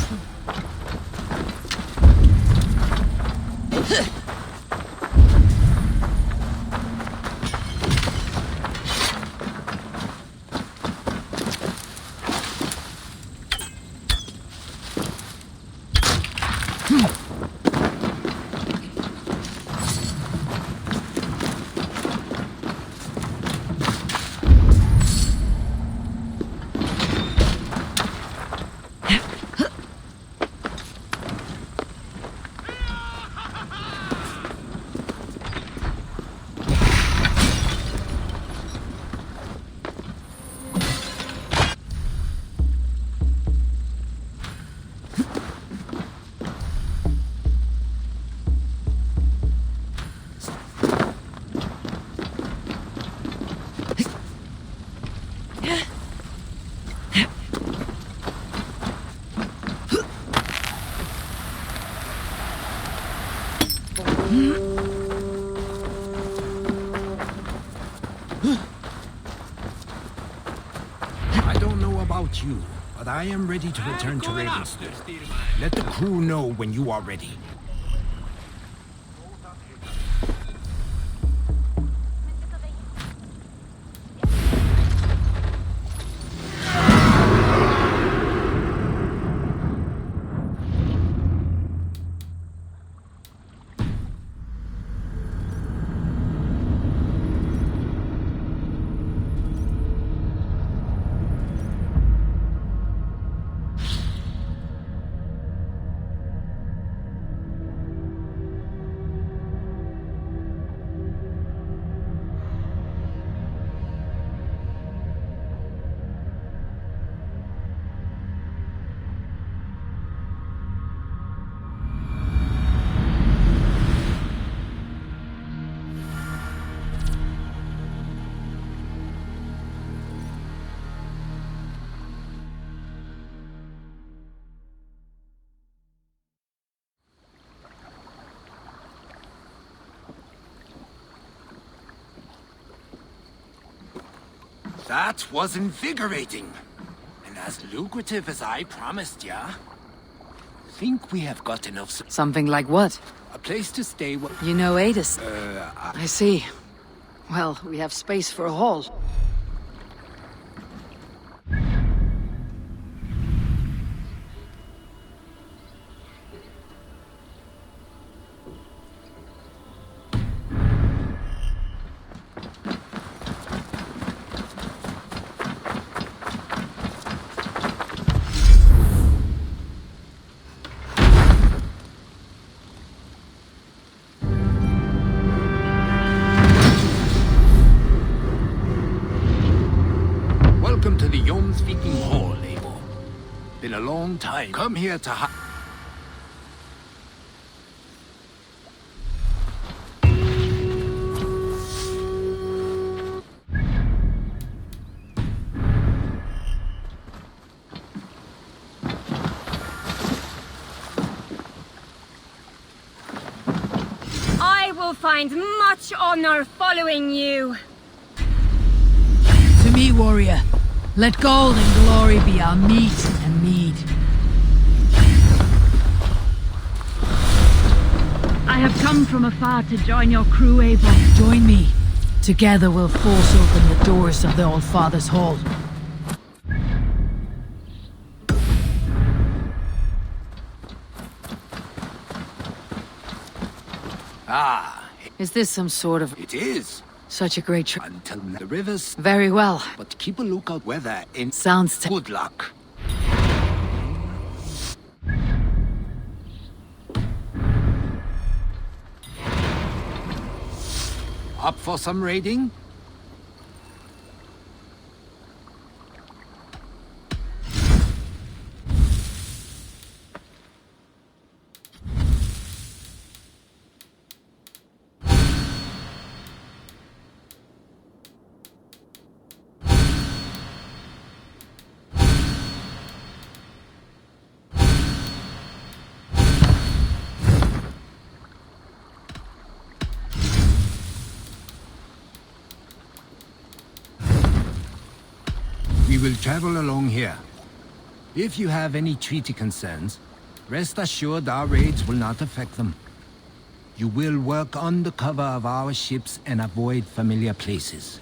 I don't know about you, but I am ready to return to Ravenswood. Let the crew know when you are ready. That was invigorating. And as lucrative as I promised ya. Think we have got enough... Something like what? A place to stay... You know Adis? I see. Well, we have space for a hall. Welcome to the Yom-Speaking Hall, Eivor. Been a long time. Come here to I will find much honor following you. To me, warrior. Let gold and glory be our meat and mead. I have come from afar to join your crew, Eivor. Join me. Together we'll force open the doors of the Old Father's Hall. Ah. Is this some sort of... It is. Such a great trip. Until the rivers... Very well. But keep a lookout weather in... Sounds... Good luck. Up for some raiding? We will travel along here. If you have any treaty concerns, rest assured our raids will not affect them. You will work under cover of our ships and avoid familiar places.